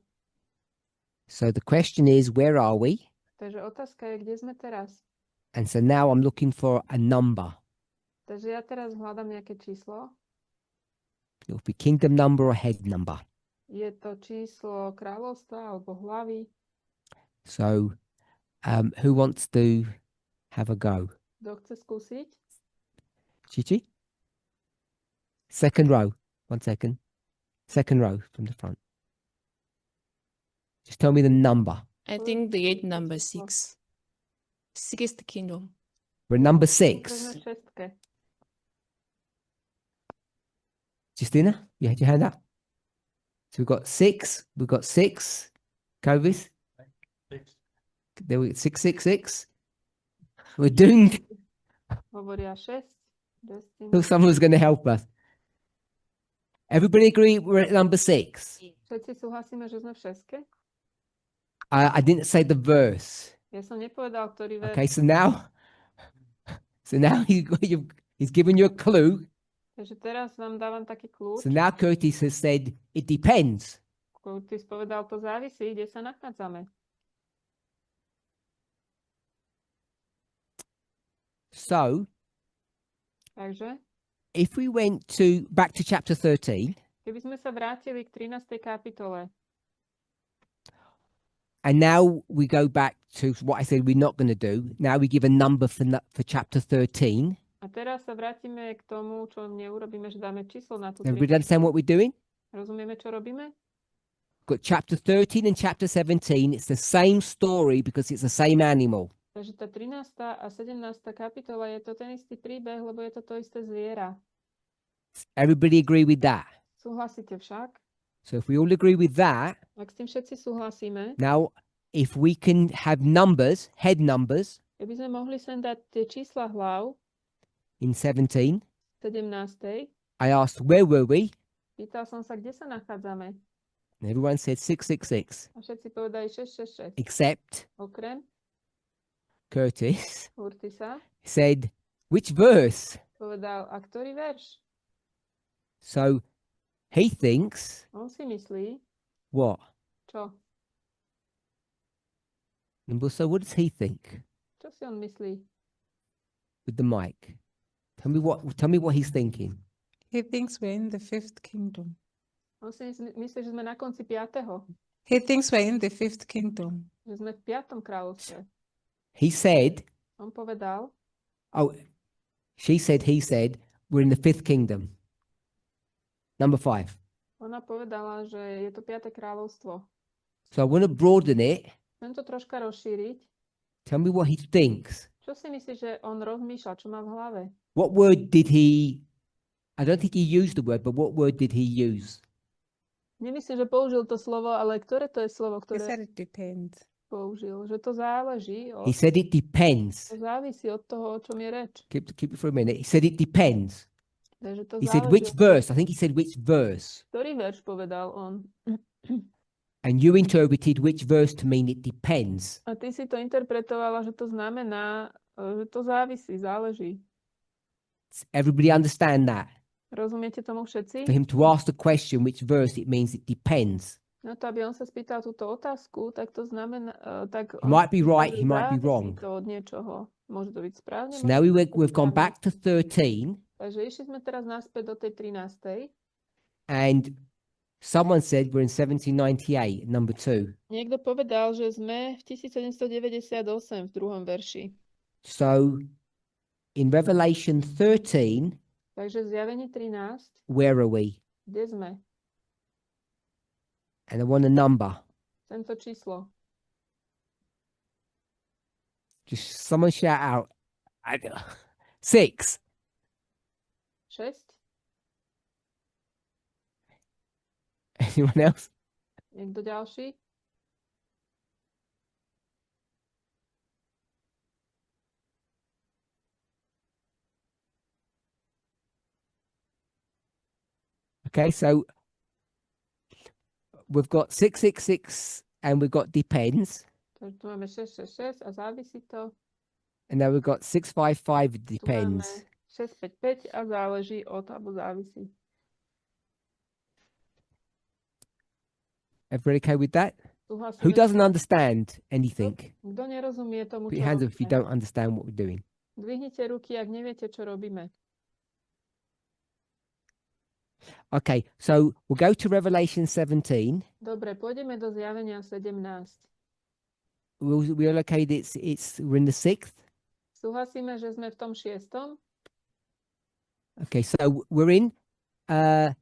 So the question is, where are we? Takže otázka je, kde sme teraz? And so now I'm looking for a number. Takže ja teraz hľadám nejaké číslo. It will be kingdom number or head number. Je to číslo kráľovstva alebo hlavy. So who wants to have a go? Kto chce skúsiť? Chichi? Second row. 1 second. Second row from the front. Just tell me the number. I think the 8 number 6. 6 is the kingdom. We're number Sme 6. v šestke. Justina, you had your hand up? So we've got 6. We've got 6. Kovis? There we 666. We're doomed. Hovoria 6. Thought someone was going to help us. Everybody agree we're at number 6? Všetci súhlasíme, že sme v šestke? I didn't say the verse. Ja som nepovedal, ktorý verš. Okay, so now he's given you a clue. Takže teraz vám dávam taký kľúč. So now Curtis has said it depends. Ty povedal, to závisí, kde sa nachádzame. So Takže, if we went back to chapter 13, keby sme sa vrátili k 13. kapitole and now we go back to what I said we're not going to do. Now we give a number for chapter 13. a teraz sa vrátime k tomu, čo neurobíme, že dáme číslo na tú Everybody 13. understand what we're doing? Rozumieme, čo robíme? Got chapter 13 and chapter 17. It's the same story because it's the same animal. Takže tá 13. a 17. kapitola je to ten istý príbeh, lebo je to isté zviera. Everybody agree with that? Súhlasíte však? So if we all agree with that, Ak s tým všetci súhlasíme, now if we can have numbers, head numbers keby sme mohli sem dať tie čísla hlav in 17, 17. I asked where were we? Pýtal som sa, kde sa nachádzame. And everyone said 666, A všetci povedali 666. except Okrem Curtis Urtisa said, which verse? povedal, a ktorý verš? So he thinks, On si myslí, what? čo? So what does he think Čo si on myslí? with the mic? Tell me what he's thinking. He thinks we're in the 5th kingdom. On si myslí, že sme na konci 5. He thinks we're in the 5th kingdom. Že sme v 5. kráľovstve. He said, On povedal, he said, we're in the 5th kingdom. Number 5. ona povedala, že je to 5. kráľovstvo. So I want to broaden it. Chcem to troška rozšíriť. Tell me what he thinks. Čo si myslíš, že on rozmýšľa, čo má v hlave? What word did he, I don't think he used the word, but what word did he use? Nemyslím, že použil to slovo, ale ktoré to je slovo, He said ktoré it depends. použil? Že to záleží, He said it depends. to závisí od toho, o čom je reč. Keep it for a minute. He said it depends. Takže to He said záleží which od toho, verse? I think he said which verse. ktorý verš povedal on. And you interpreted which verse to mean it depends. A ty si to interpretovala, že to znamená, že to závisí, záleží. Does everybody understand that? Rozumiete tomu všetci? For him to ask the question which verse, it means it depends. No to, aby on sa spýtal túto otázku, tak to znamená, tak He might be right, že he might be závisí wrong. to od niečoho. Môže to byť správne, So môže now to byť we've gone nesprávne. back to 13, Takže išli sme teraz naspäť do tej 13. and someone said we're in 1798, number 2. Niekto povedal, že sme v 1798 v druhom verši. So in Revelation 13, Takže v zjavení 13, where are we? kde sme? And I want a number. Tento číslo. Just someone shout out. 6. 6? Anyone else? Niekto ďalší? Okay, so we've got 666 and we've got depends. Takže tu máme 666 a závisí to. And now we've got 655 Tu máme depends. 655 a záleží od, alebo závisí. Everybody okay with that? Súhlasíme Who s doesn't tým? understand anything? Kto nerozumie tomu, Put čo your hands up if you robíme? don't understand what we're doing. Dvihnite ruky, ak neviete, čo robíme. Okay, so we'll go to Revelation 17. Dobre, pôjdeme do zjavenia 17. We're okay. We're in the 6th. Súhlasíme, že sme v tom 6. Okay, so we're in 17,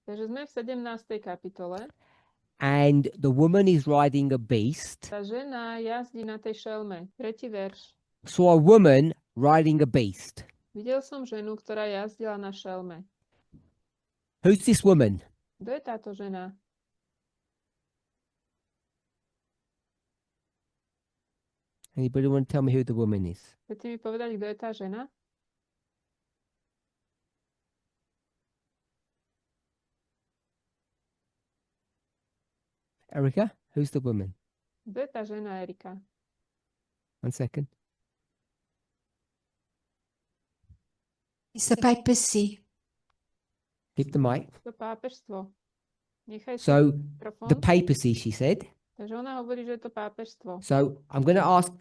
Takže sme v 17. kapitole. and the woman is riding a beast. Tá žena jazdí na tej šelme. 3. verš. Saw a woman riding a beast. Videl som ženu, ktorá jazdila na šelme. Who's this woman? Kto je táto žena? Anybody want to tell me who the woman is? Chcete mi povedať, kto je tá žena? Erica? Who's the woman? Kto je tá žena, Erika? 1 second. It's the papacy. Keep the mic. To pápežstvo. Nechaj si So mikrofón. the papacy, she said. Takže ona hovorí, že je to pápežstvo. So I'm going to ask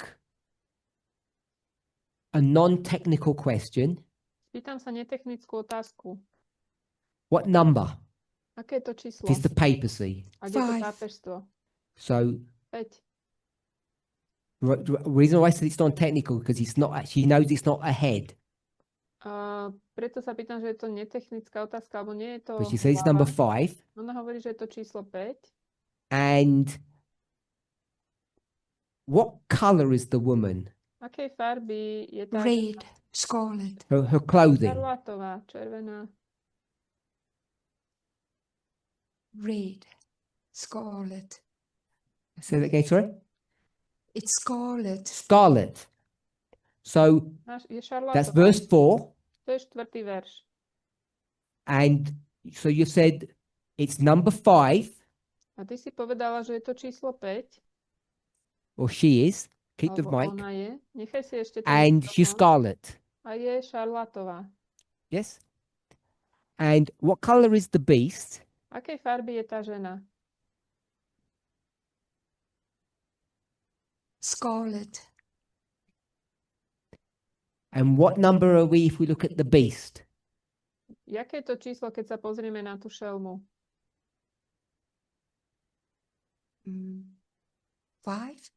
a non-technical question. Spýtam sa netechnickú otázku. What number Aké je to číslo? is the papacy? A kde je to 5. pápežstvo? So 5. reason why I said it's non-technical because it's not. She knows it's not ahead, Preto sa pýtam, že je to netechnická otázka, alebo nie je to but she says it's number hlava. 5. Ona hovorí, že je to číslo 5. And what color is the woman? Akej farby je tá Red. Scarlet. Her clothing. šarlátová, červená? Red. Scarlet. Say that again. Sorry. It's scarlet. Scarlet. So Je that's šarlátová. verse 4. To je 4. verš. And so you said it's number 5, A ty si povedala, že je to číslo 5. or she is. Keep the Alebo mic. ona je. Nechaj si ešte ten And she's mikrofón. scarlet. A je šarlátová. Yes. And what color is the beast? Akej farby je tá žena? Scarlet. And what number are we if we look at the beast? Jaké je to číslo, keď sa pozrieme na tú šelmu? 5.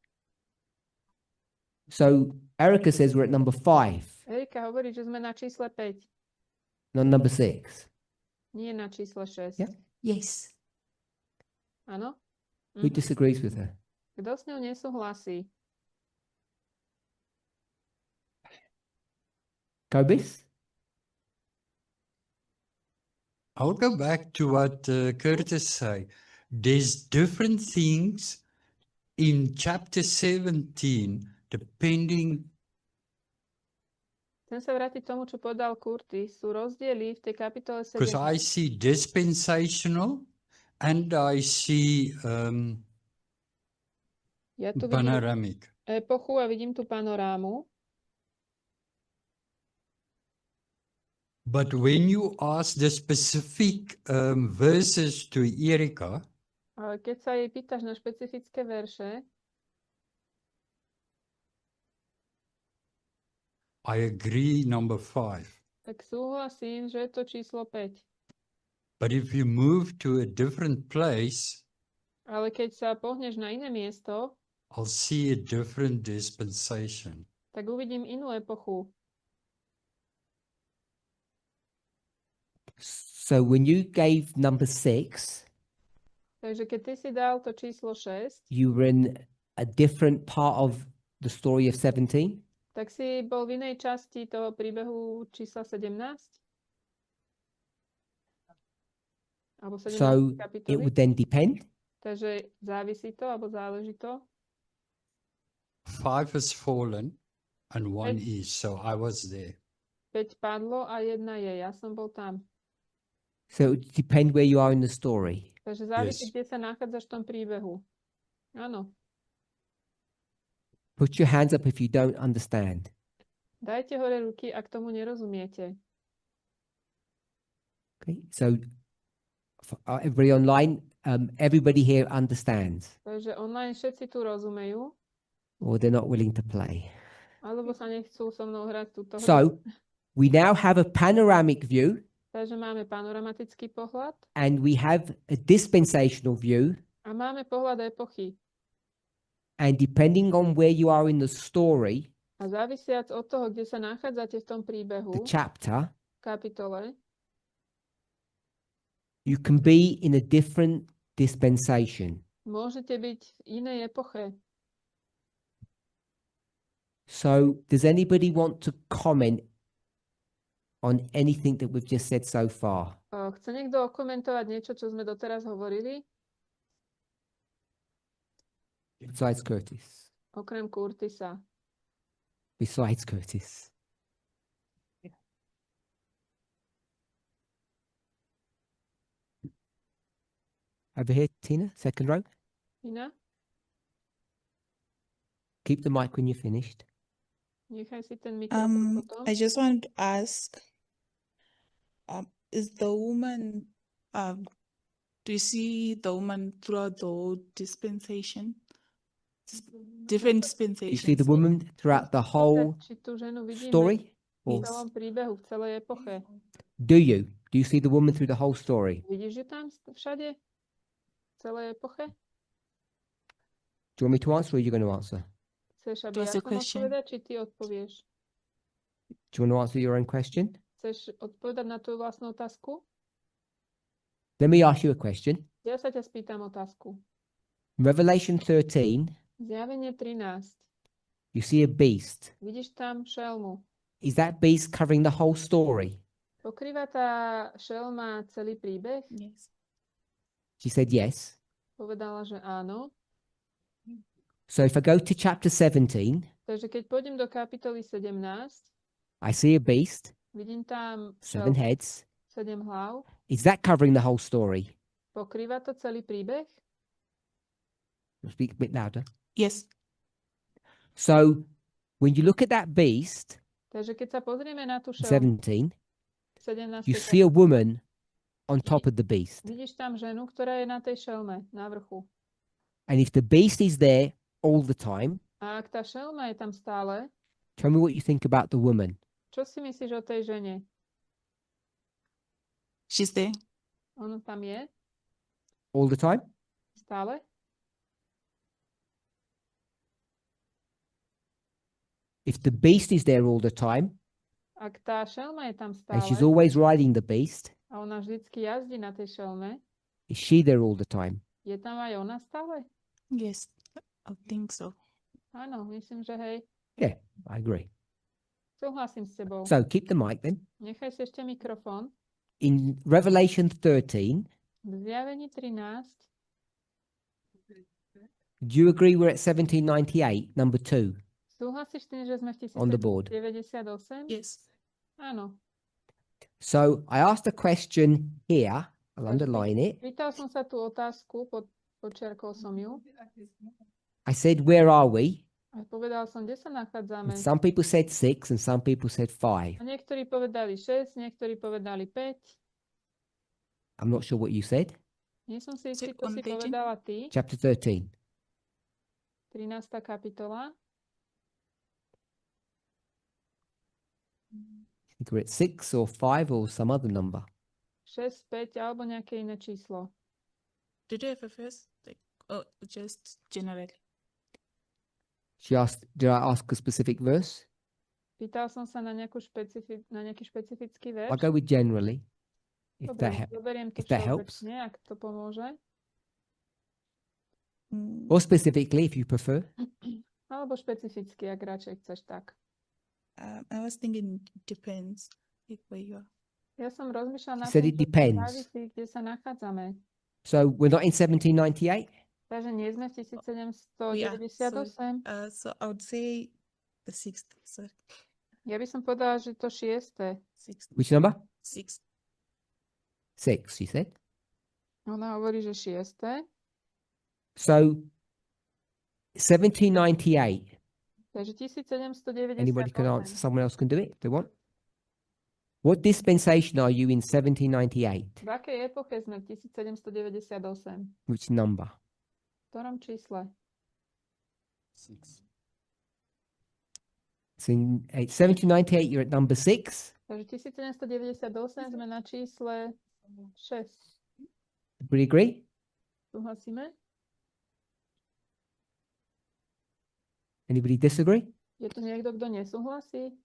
So Erica says we're at number 5, Erika hovorí, že sme na čísle 5, not number 6. nie na čísle 6. Yeah. Yes. Áno? Who disagrees with her? Kto s ňou nesúhlasí? Kobis? I'll go back to what Curtis said. There's different things in chapter 17 depending Chcem sa vrátiť tomu, čo povedal Curtis. Sú rozdiely v tej kapitole Because I 17. see dispensational and I see Ja tu vidím panoramic. epochu a vidím tu panorámu. But when you ask the specific verses to Erika, Ale keď sa jej pýtaš na špecifické verše, I agree number 5. tak súhlasím, že je to číslo 5. But if you move to a different place, Ale keď sa pohneš na iné miesto, I'll see a different dispensation. tak uvidím inú epochu. So when you gave number 6, Takže keď ty si dal to číslo 6, you were in a different part of the story of 17. tak si bol v inej časti toho príbehu čísla 17? Alebo 17 So it kapitoly? would then depend. Takže závisí to, alebo záleží to? 5 has fallen and 1 is, so I was there. 5 padlo a 1 je. Ja som bol tam. So it would depend where you are in the story. Takže závisí, Yes. kde sa nachádzaš v tom príbehu. Áno. Put your hands up if you don't understand. Dajte hore ruky, ak tomu nerozumiete. Okay. So for everybody online, everybody here understands, Takže online všetci tu rozumejú, or they're not willing to play. alebo sa nechcú so mnou hrať túto hru. So we now have a panoramic view, Takže máme panoramatický pohľad and we have a dispensational view. a máme pohľad epochy. And depending on where you are in the story, A závisiac od toho, kde sa nachádzate v tom príbehu, the chapter, kapitole, you can be in a different dispensation. môžete byť v inej epoche. So does anybody want to comment on anything that we've just said so far? Chce niekto okomentovať niečo, čo sme doteraz hovorili? Besides Curtis. Okrem Curtisa. Besides Curtis. Over here, Tina, second row. Ina, Keep the mic when you're finished. nechaj si ten mikrofón potom. I just wanted to ask, is the woman, do you see the woman throughout the whole dispensation? Different You dispensations. see the woman throughout the whole Či tú ženu vidíme story? v Or celom príbehu, v celej epoche. do you? Do you see the woman through the whole story? Vidíš ju tam všade? V celej epoche? Do you want me to answer or are you going to answer? Chceš, aby What's ja your som question? odpovedať, či ty odpovieš? Do you want to answer your own question? Chceš odpovedať na tú vlastnú otázku? Let me ask you a question. Ja sa ťa spýtam otázku. Revelation 13, Zjavenie 13. you see a beast. Vidíš tam šelmu. Is that beast covering the whole story? Pokrýva tá šelma celý príbeh? Yes. She said yes. Povedala, že áno. So if I go to chapter 17, Takže keď pôjdem do kapitoly 17, I see a beast, vidím tam 7 šelmu, heads. 7 hlav. Is that covering the whole story? Pokrýva to celý príbeh? Speak a bit louder. Yes. So when you look at that beast, Takže keď sa pozrieme na tú šelmu 17, 17. you see a woman on top of the beast. Vidíš tam ženu, ktorá je na tej šelme, na vrchu. And if the beast is there all the time, A ak tá šelma je tam stále, tell me what you think about the woman. čo si myslíš o tej žene? She's there. Ona tam je All the time? stále? If the beast is there all the time, Ak tá šelma je tam and she's stále always riding the beast, a ona vždycky jazdí na tej šelme, is she there all the time? je tam aj ona stále? Yes, I think so. Áno, myslím, že hej. Yeah, I agree. Súhlasím s tebou. So keep the mic then. Nechaj si ešte mikrofón. In Revelation 13, V Zjavení 13, do you agree we're at 1798, number 2? Súhlasíš s tým, že sme v On the board. 1798? Yes. Áno. So I asked a question here. I'll Takže underline it. Pýtal som sa tú otázku, počiarkol som ju. I said, where are we? A povedal som, kde sa And nachádzame. some people said 6 and some people said 5. A niektorí povedali 6, niektorí povedali 5. I'm not sure what you said. Nie som si istý, Check čo on si page. povedala ty. Chapter 13. 13. kapitola. I think we're at 6 or 5 or some other number. 6, 5 alebo nejaké iné číslo. Did you have a verse? Like, oh, just generally. She asked, did I ask a specific verse? Pýtal som sa na nejaký špecifický verš. I'll go with generally. If Dobre, that, zoberiem to if that helps. všeobecne, ak to pomôže. Or specifically, if you prefer. Alebo špecificky, ak radšej chceš tak. I was thinking depends like where you are. Ja som rozmýšľala na Said tým, it že to depends. závisí, kde sa nachádzame. So we're not in 1798. Takže nie sme v Yeah, 1798. so I would say the sixth. Sorry. Ja by som povedala, že to 6. Sixth. Which number? Six. 6, she said. Ona hovorí, že 6. So 1798. Takže 1798. Anybody can answer. Someone else can do it if they want. What dispensation are you in 1798? V akej epoche sme v 1798? Which number? V ktorom čísle? So in 1798, you're at number 6. Takže 1798 sme na čísle 6. Everybody agree? Súhlasíme? Anybody disagree? Je tu niekto, kto nesúhlasí?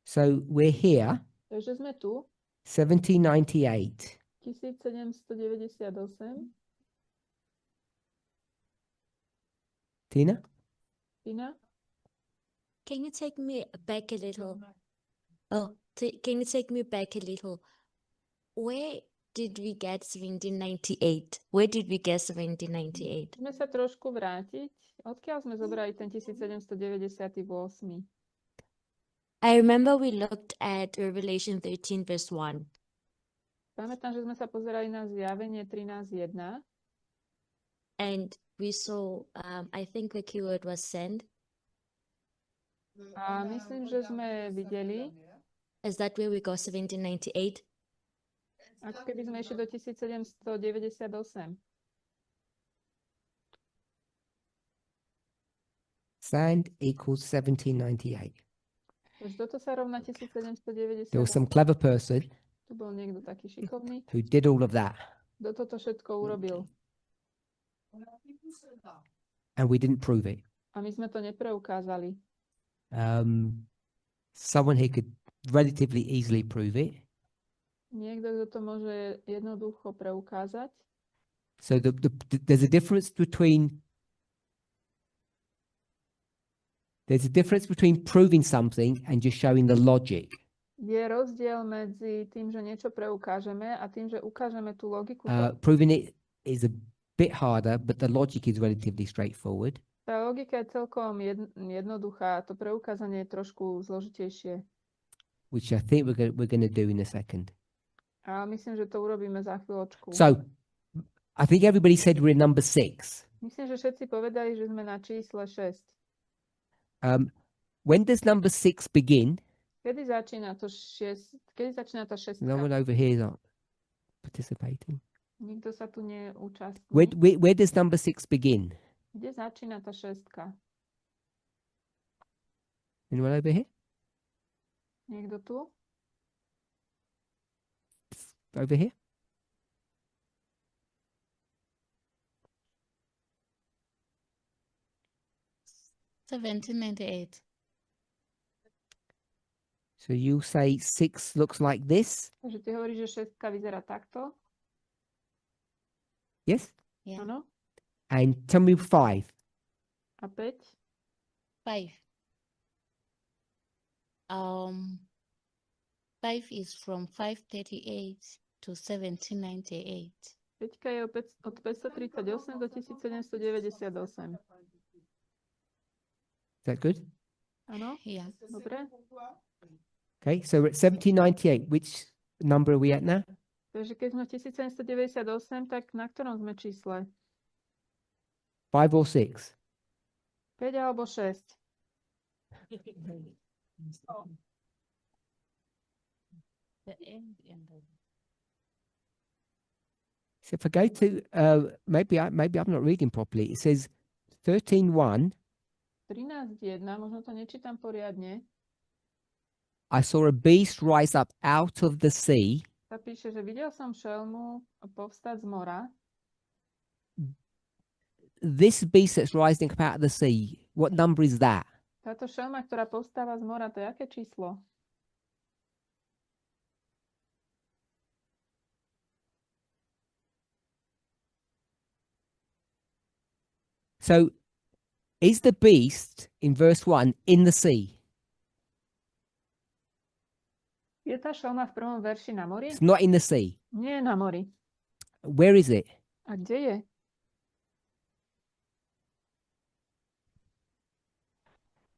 So we're here, Takže sme tu, 1798. 1798. Tina? Tina? Can you take me back a little? Oh, can you take me back a little? Where did we get 1798? Where did we get 1798? Môžeme sa trošku vrátiť. Odkiaľ sme zobrali ten 1798? I remember we looked at Revelation 13, verse 1. Pamätám, že sme sa pozerali na zjavenie 13.1. And we saw, I think the keyword was send. A myslím, že sme videli, Is that where we go 1798? ako keby sme išli do 1798. Sand equals 1798. Takže toto sa rovná 1798. There was some clever person Tu bol niekto taký šikovný, who did all of that, kto toto všetko urobil. and we didn't prove it. A my sme to nepreukázali. Someone here could relatively easily prove it. Niekto, kto to môže jednoducho preukázať. So there's a difference between proving something and just showing the logic. Je rozdiel medzi tým, že niečo preukážeme a tým, že ukážeme tú logiku. Proving it is a bit harder, but the logic is relatively straightforward. Tá logika je celkom jednoduchá, to preukázanie je trošku zložitejšie. Which I think we're going to do in a second. A myslím, že to urobíme za chvíľočku. So I think everybody said we're in number 6. Myslím, že všetci povedali, že sme na čísle 6. When does number 6 begin? Kedy začína tá šestka? No one over here is not participating. Nikto sa tu neúčastní. Where does number 6 begin? Kde začína tá šestka? Anyone over here? Niekto tu? Over here? $17.98. So you say 6 looks like this? Takže ty hovoríš, že šestka vyzerá takto? Yes? Yeah. Áno? And tell me 5. A 5? 5. 5 is from 538 to 1798. Peťka je od 538 do 1798. Is that good? Áno? Yeah. Dobre. Okay, so we're at 1798. Which number are we at now? Takže keď sme v 1798, tak na ktorom sme čísle? 5 or 6? 5 alebo 6? The end and the So if I go to, maybe I'm not reading properly. It says 13:1. 13.1, možno to nečítam poriadne. I saw a beast rise up out of the sea. Sa píše, že videl som šelmu povstať z mora. This beast that's rising up out of the sea, what number is that? Táto šelma, ktorá povstáva z mora, to je aké číslo? So is the beast in verse 1 in the sea? Je tá šelma v prvom verši na mori? It's not in the sea. Nie je na mori. Where is it? A kde je?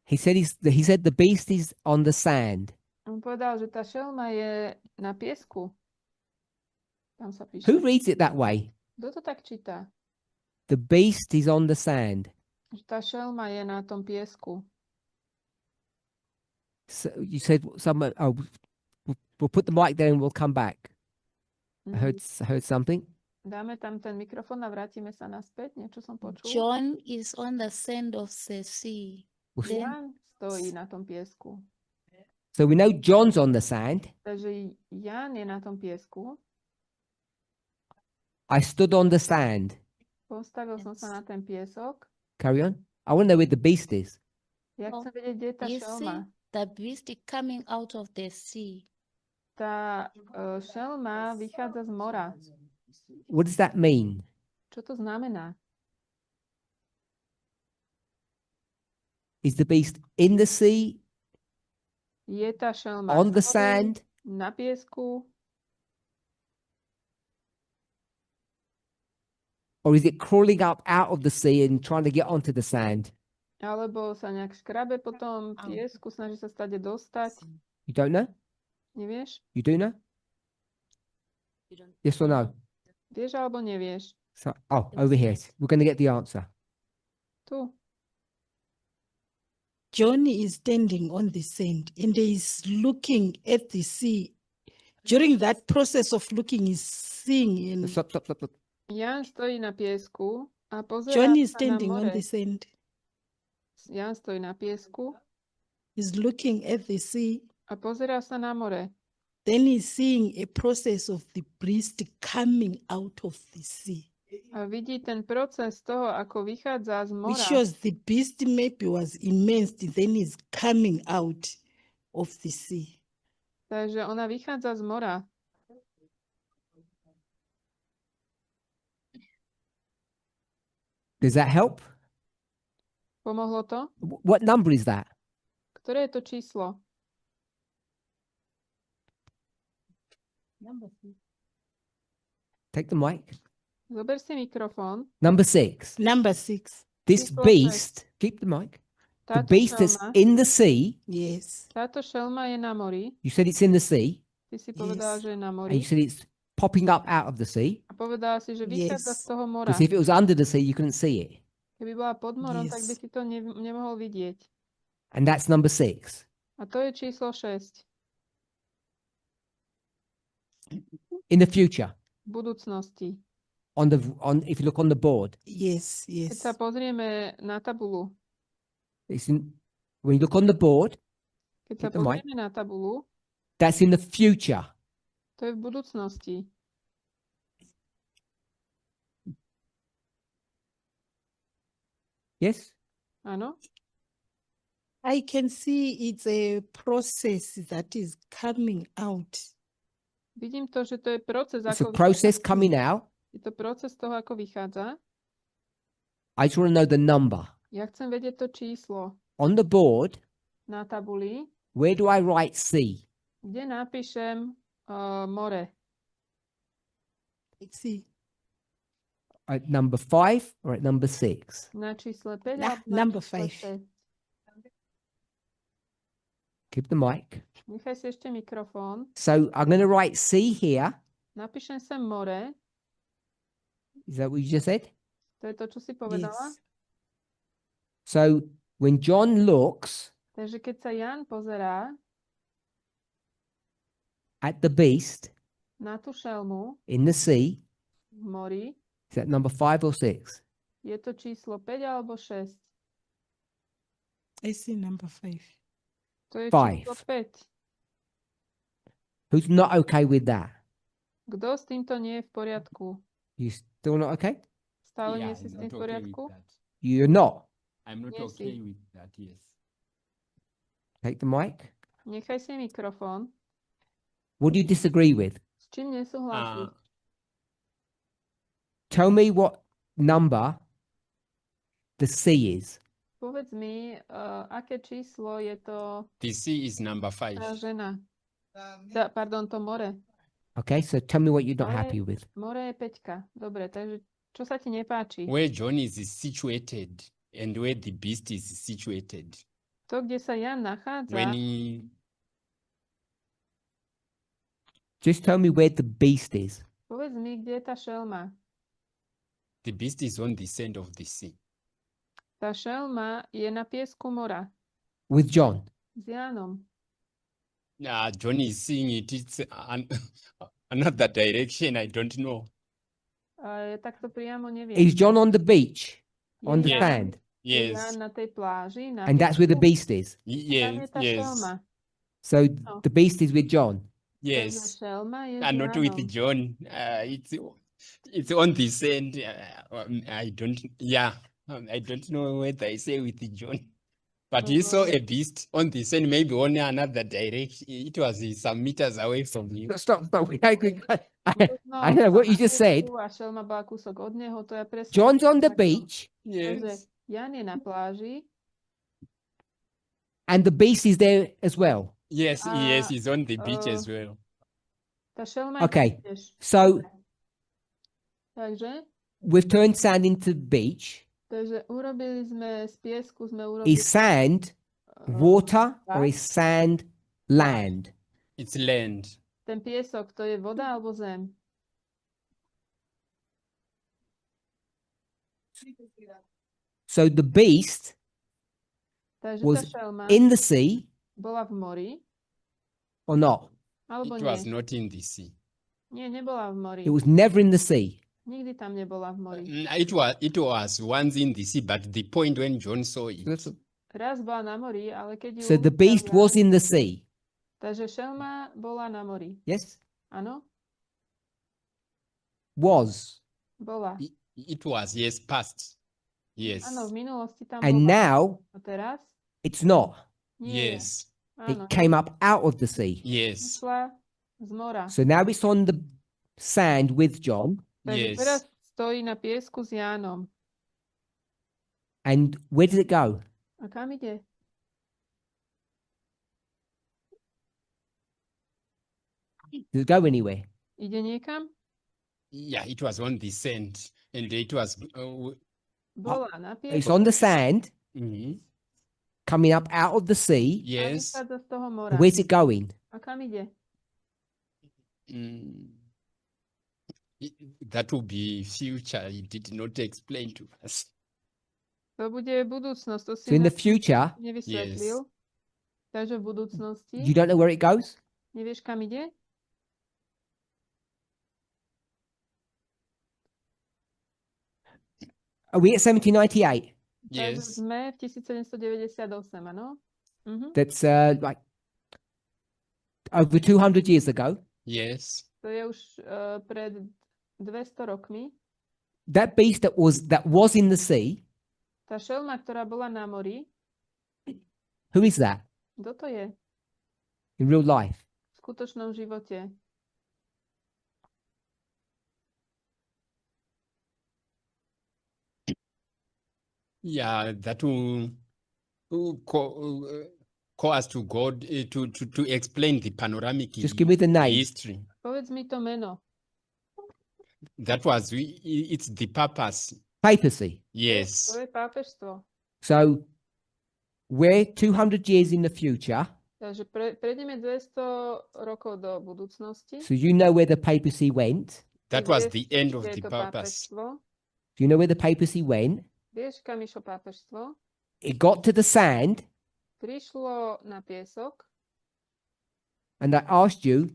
He said the beast is on the sand. On povedal, že tá šelma je na piesku. Tam sa píše. Who reads it that way? Kto to tak číta? The beast is on the sand. Že tá šelma je na tom piesku. So you said someone, oh, we'll put the mic there and we'll come back. I heard something. Dáme tam ten mikrofón a vrátime sa naspäť. Niečo som počul. John is on the sand of the sea. Jan stojí na tom piesku. So we know John's on the sand. Takže Jan je na tom piesku. I stood on the sand. Postavil som sa na ten piesok. Carry on. I want to know where the beast is. Ja chcem vedieť, kde je tá You šelma. see, the beast is coming out of the sea. Tá šelma vychádza z mora. What does that mean? Čo to znamená? Is the beast in the sea, Je tá šelma on na the mori, sand, na piesku, or is it crawling up out of the sea and trying to get onto the sand? alebo sa nejak škrabe po tom piesku, snaží sa stade dostať. You don't know? Nevieš? You do know? Yes or no? Vieš alebo nevieš? So, over here. We're going to get the answer. Tu. John is standing on the sand and he is looking at the sea. During that process of looking, he's seeing in Stop. Jan stojí na piesku a pozerá John is sa na standing on more. the sand. Jan stojí na piesku He's looking at the sea. a pozerá sa na more. Then he's seeing a process of the beast coming out of the sea. A vidí ten proces toho, ako vychádza z mora. Which shows the beast maybe was immense, then is coming out of the sea. Takže ona vychádza z mora. Does that help? Pomohlo to? What number is that? Ktoré je to číslo? Take the mic. Zober si mikrofón. Number 6. Number 6. This Číslo beast, keep the mic. The beast that's in the sea. Yes. Táto šelma je na mori. You said it's in the sea. Ty si povedala, že je na And mori. you said it's popping up out of the sea. A povedala si, že vychádza z toho mora. Because if it was under the sea, you couldn't see it. Keby bola pod morom, tak by si to nemohol vidieť. And that's number 6. A to je číslo 6. In the future. V budúcnosti. If you look on the board. Yes, Keď yes. sa pozrieme na tabulu. When you look on the board, Keď sa hit the mic. pozrieme na tabulu, that's in the future. to je v budúcnosti. Yes? Áno? I can see it's a process that is coming out. Vidím to, že to je proces, It's a ako process vychádza. coming out. Je to proces toho, ako vychádza. I just want to know the number. Ja chcem vedieť to číslo On the board, na tabuli, where do I write C? kde napíšem more. See, At number 5 or at number 6? Na čísle 5 Nah, alebo na number čísle 5. 6? Keep the mic. Nechaj si ešte mikrofón. So I'm going to write C here. Napíšem sem more. Is that what you just said? To je to, čo si povedala. yes. So when John looks Takže keď sa Jan pozerá at the beast na tú šelmu in the sea, v mori, is that number 5 or 6? je to číslo 5 alebo 6? I see number 5. To je 5. číslo 5. Who's not okay with that? Kto s týmto nie je v poriadku? You still not okay? Stále Yeah, nie si I'm s tým not v okay with poriadku? that. You're not. I'm not Yes, okay it- with that, yes. Take the mic. Nechaj si mikrofón. What do you disagree with? S čím nesúhlasíš? Tell me what number the C is. Povedz mi, aké číslo je to The C is number tá 5. žena? Pardon, to more. Okay, so tell me what you're not More, happy with. more je 5. Dobre, takže čo sa ti nepáči? Where John is situated and where the beast is situated. To, kde sa Jan nachádza, When he, Just tell me where the beast is. povedz mi, kde je tá šelma? the beast is on the sand of the sea. Tá šelma je na piesku mora With John. s Jánom. John is seeing it. It's another direction. I don't know. Ja takto priamo neviem. Is John on the beach? Je On the Ján- sand? je Yes. Ján na tej pláži, na And that's where the piesku, beast is. tam je Yes. tá Yes. šelma. So No. the beast is with John. Takže Yes. šelma je s And not with Jánom. John. It's on the sand. I don't. Yeah. I don't know whether I say with John. But he saw a beast on the sand, maybe on another direction. It was some meters away from him. Stop. We agree. Možno I know what you just na said. piesku a šelma bola kúsok od neho, to ja presne John's on the takto. beach Takže Yes. Jan je na pláži and the beast is there as well. Yes. Yes. A, He's on the beach as well. tá šelma je Okay. tam tiež. So Takže, we've turned sand into beach. takže urobili sme z piesku, sme urobili Is sand water or is sand land? It's land. ten piesok, to je voda alebo zem? So the beast Takže tá was šelma in the sea bola v mori, or not? alebo It nie? was not in the sea. Nie, nebola v mori. It was never in the sea. Nikdy tam nebola v mori. It was once in the sea, but the point when John saw it, Raz bola na mori, ale keď ju So the beast videl was Ján, in the sea. takže šelma bola na mori. Yes? Áno? Was. Bola. it was, yes, past. Yes. Áno, v minulosti tam And bola. now A teraz? it's not. Nie je. Yes. It Áno. came up out of the sea. Yes. Išla z mora. So now it's on the sand with John. Takže teraz stojí na piesku s Jánom. And where did it go? A kam ide? Did it go anywhere? Ide niekam? Yeah, it was on the sand, and it was. Bola na It's piesku. on the sand, Mhm. coming up out of the sea. A Yes. vychádza z toho mora. Where's it going? A kam ide? That will be future. He did not explain to us. To bude budúcnosť. To si So in the nám future, nevysvetlil. Takže v budúcnosti you don't know where it goes? nevieš, kam ide? Are we at 1798? Takže Yes. sme v 1798, áno? Mhm. That's like over 200 years ago. Yes. To je už pred 200 rokmi. That beast that was in the sea. Tá šelma, ktorá bola na mori, Who is that kto to je in real life? v skutočnom živote? Yeah, that will call us to God to explain the panoramic Just give me the name. history. Povedz mi to meno. it's the purpose. Papacy. Yes. To je pápežstvo. So we're 200 years in the future. Takže prejdeme 200 rokov do budúcnosti. So you know where the papacy went. That was the end of Kde je the to purpose. pápežstvo. Do you know where the papacy went? Vieš, kam išlo pápežstvo? It got to the sand, Prišlo na piesok and I asked you,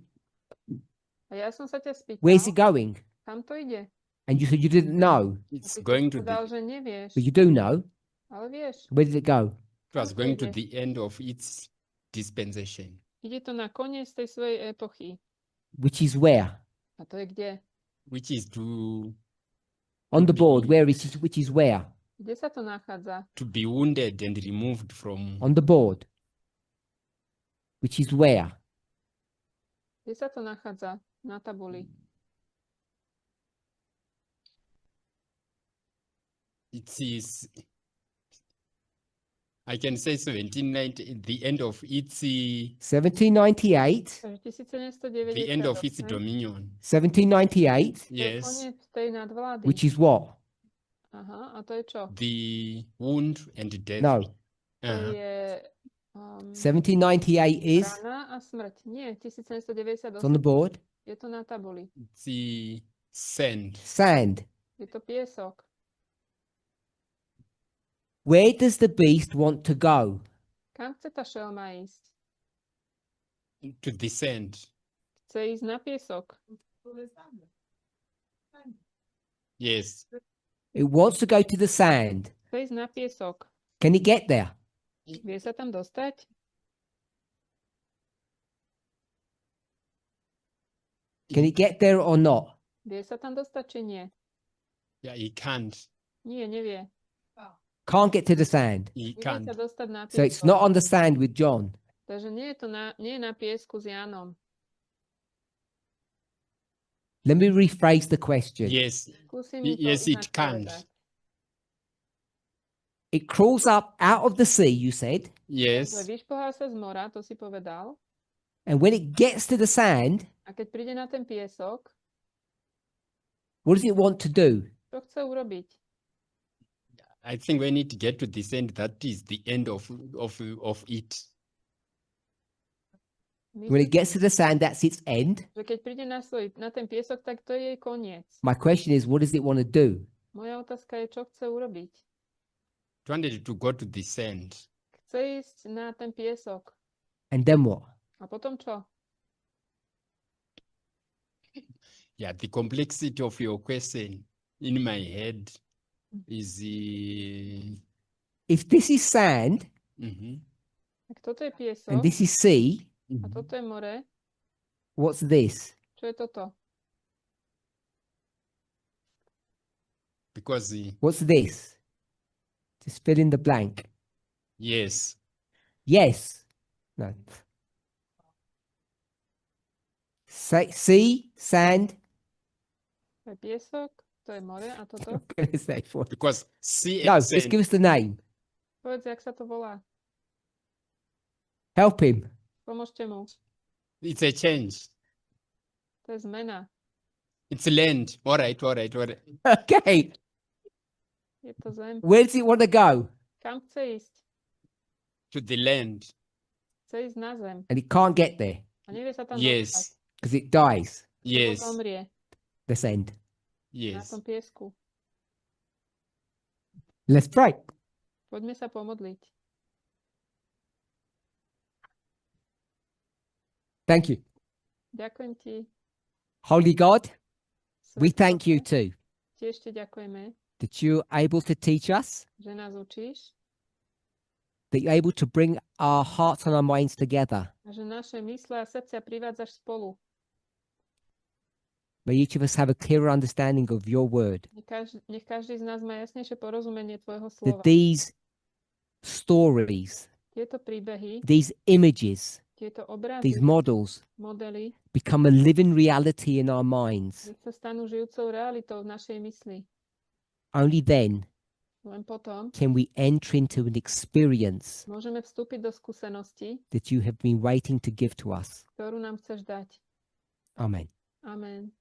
a ja som sa ťa spýtal, where's it going? kam to ide? And you said you didn't know, It's A ty going si to povedal, the, že nevieš, but you do know. ale vieš. Where did it go? it was kam to going to ide? the end of its dispensation. Ide to na koniec tej svojej epochy. Which is where? A to je kde? Which is to On the board, where is it, which is where? Kde sa to nachádza? be wounded and removed from On the board. Which is where? Kde sa to nachádza? Na tabuli. it is, I can say 1790, the end of its 1798. Takže the end of its 1798. dominion. 1798, To je Yes. koniec tej nadvlády. which is what? Aha, a to je čo? The wound and death. No. To Uh-huh. je 1798 is rana a smrť. Nie, it's 1798. on the board. Je to na tabuli. It's the sand. Sand. Je to piesok. Where does the beast want to go? Kam chce tá šelma ísť? To the sand. Chce ísť na piesok. Yes. It wants to go to the sand. Chce ísť na piesok. Can it get there? Vie sa tam dostať? Can it get there or not? Vie sa tam dostať, či nie? Yeah, he can't. Nie, nevie. Can't get to the sand. He Nevie can't. sa dostať na So it's piesok. not on the sand with John. Takže nie je to nie je na piesku s Jánom. Let me rephrase the question. Yes. Skúsim to Yes, inak it can't. povedať. It crawls up out of the sea, you said, Yes. Takže vyšplhá sa z mora, to si povedal. and when it gets to the sand, A keď príde na ten piesok, what does it want to do? čo chce urobiť? I think when it get to the sand, that is the end of it. When it gets to the sand, that's its end. Že keď príde na ten piesok, tak to je jej koniec. My question is, what does it want to do? Moja otázka je, čo chce urobiť? It wanted to go to the sand. Chce ísť na ten piesok. And then what? A potom čo? Yeah, the complexity of your question in my head is If this is sand Tak toto je piesok. and this is sea, A toto je more. what's this? Čo je toto? because What's this? Just fill in the blank. yes, Yes. No. Sea, sand. To je piesok, to je more a toto? I'm going to say for because sea No, and just sand, give us the name. Povedz, jak sa to volá. Help him. Pomôžte mu. it's a change. To je zmena. It's land. All right. Okay. Je to zem. Where does it want to go? Kam chce ísť? To the land. Chce ísť na zem. And it can't get there A nevie sa tam Yes. dostať. because it dies. Yes. Zomrie The sand. na Yes. tom piesku. Let's pray. Poďme sa pomodliť. Thank you. Ďakujem ti. Holy God, we Svätý thank you Otče, too tiež ti ďakujeme, that you're able to teach us, že nás učíš that you're able to bring our hearts and our minds together. a že naše mysle a srdcia privádzaš spolu. May each of us have a clearer understanding of your word, Nech každý z nás má jasnejšie porozumenie tvojho that slova. these stories, Tieto príbehy, these images, tieto obrazy, these models modely, become a living reality in our minds. nech sa stanú žijúcou realitou v našej mysli. Only then Len potom can we enter into an experience môžeme vstúpiť do skúsenosti, that you have been waiting to give to us. ktorú nám chceš dať. Amen. Amen.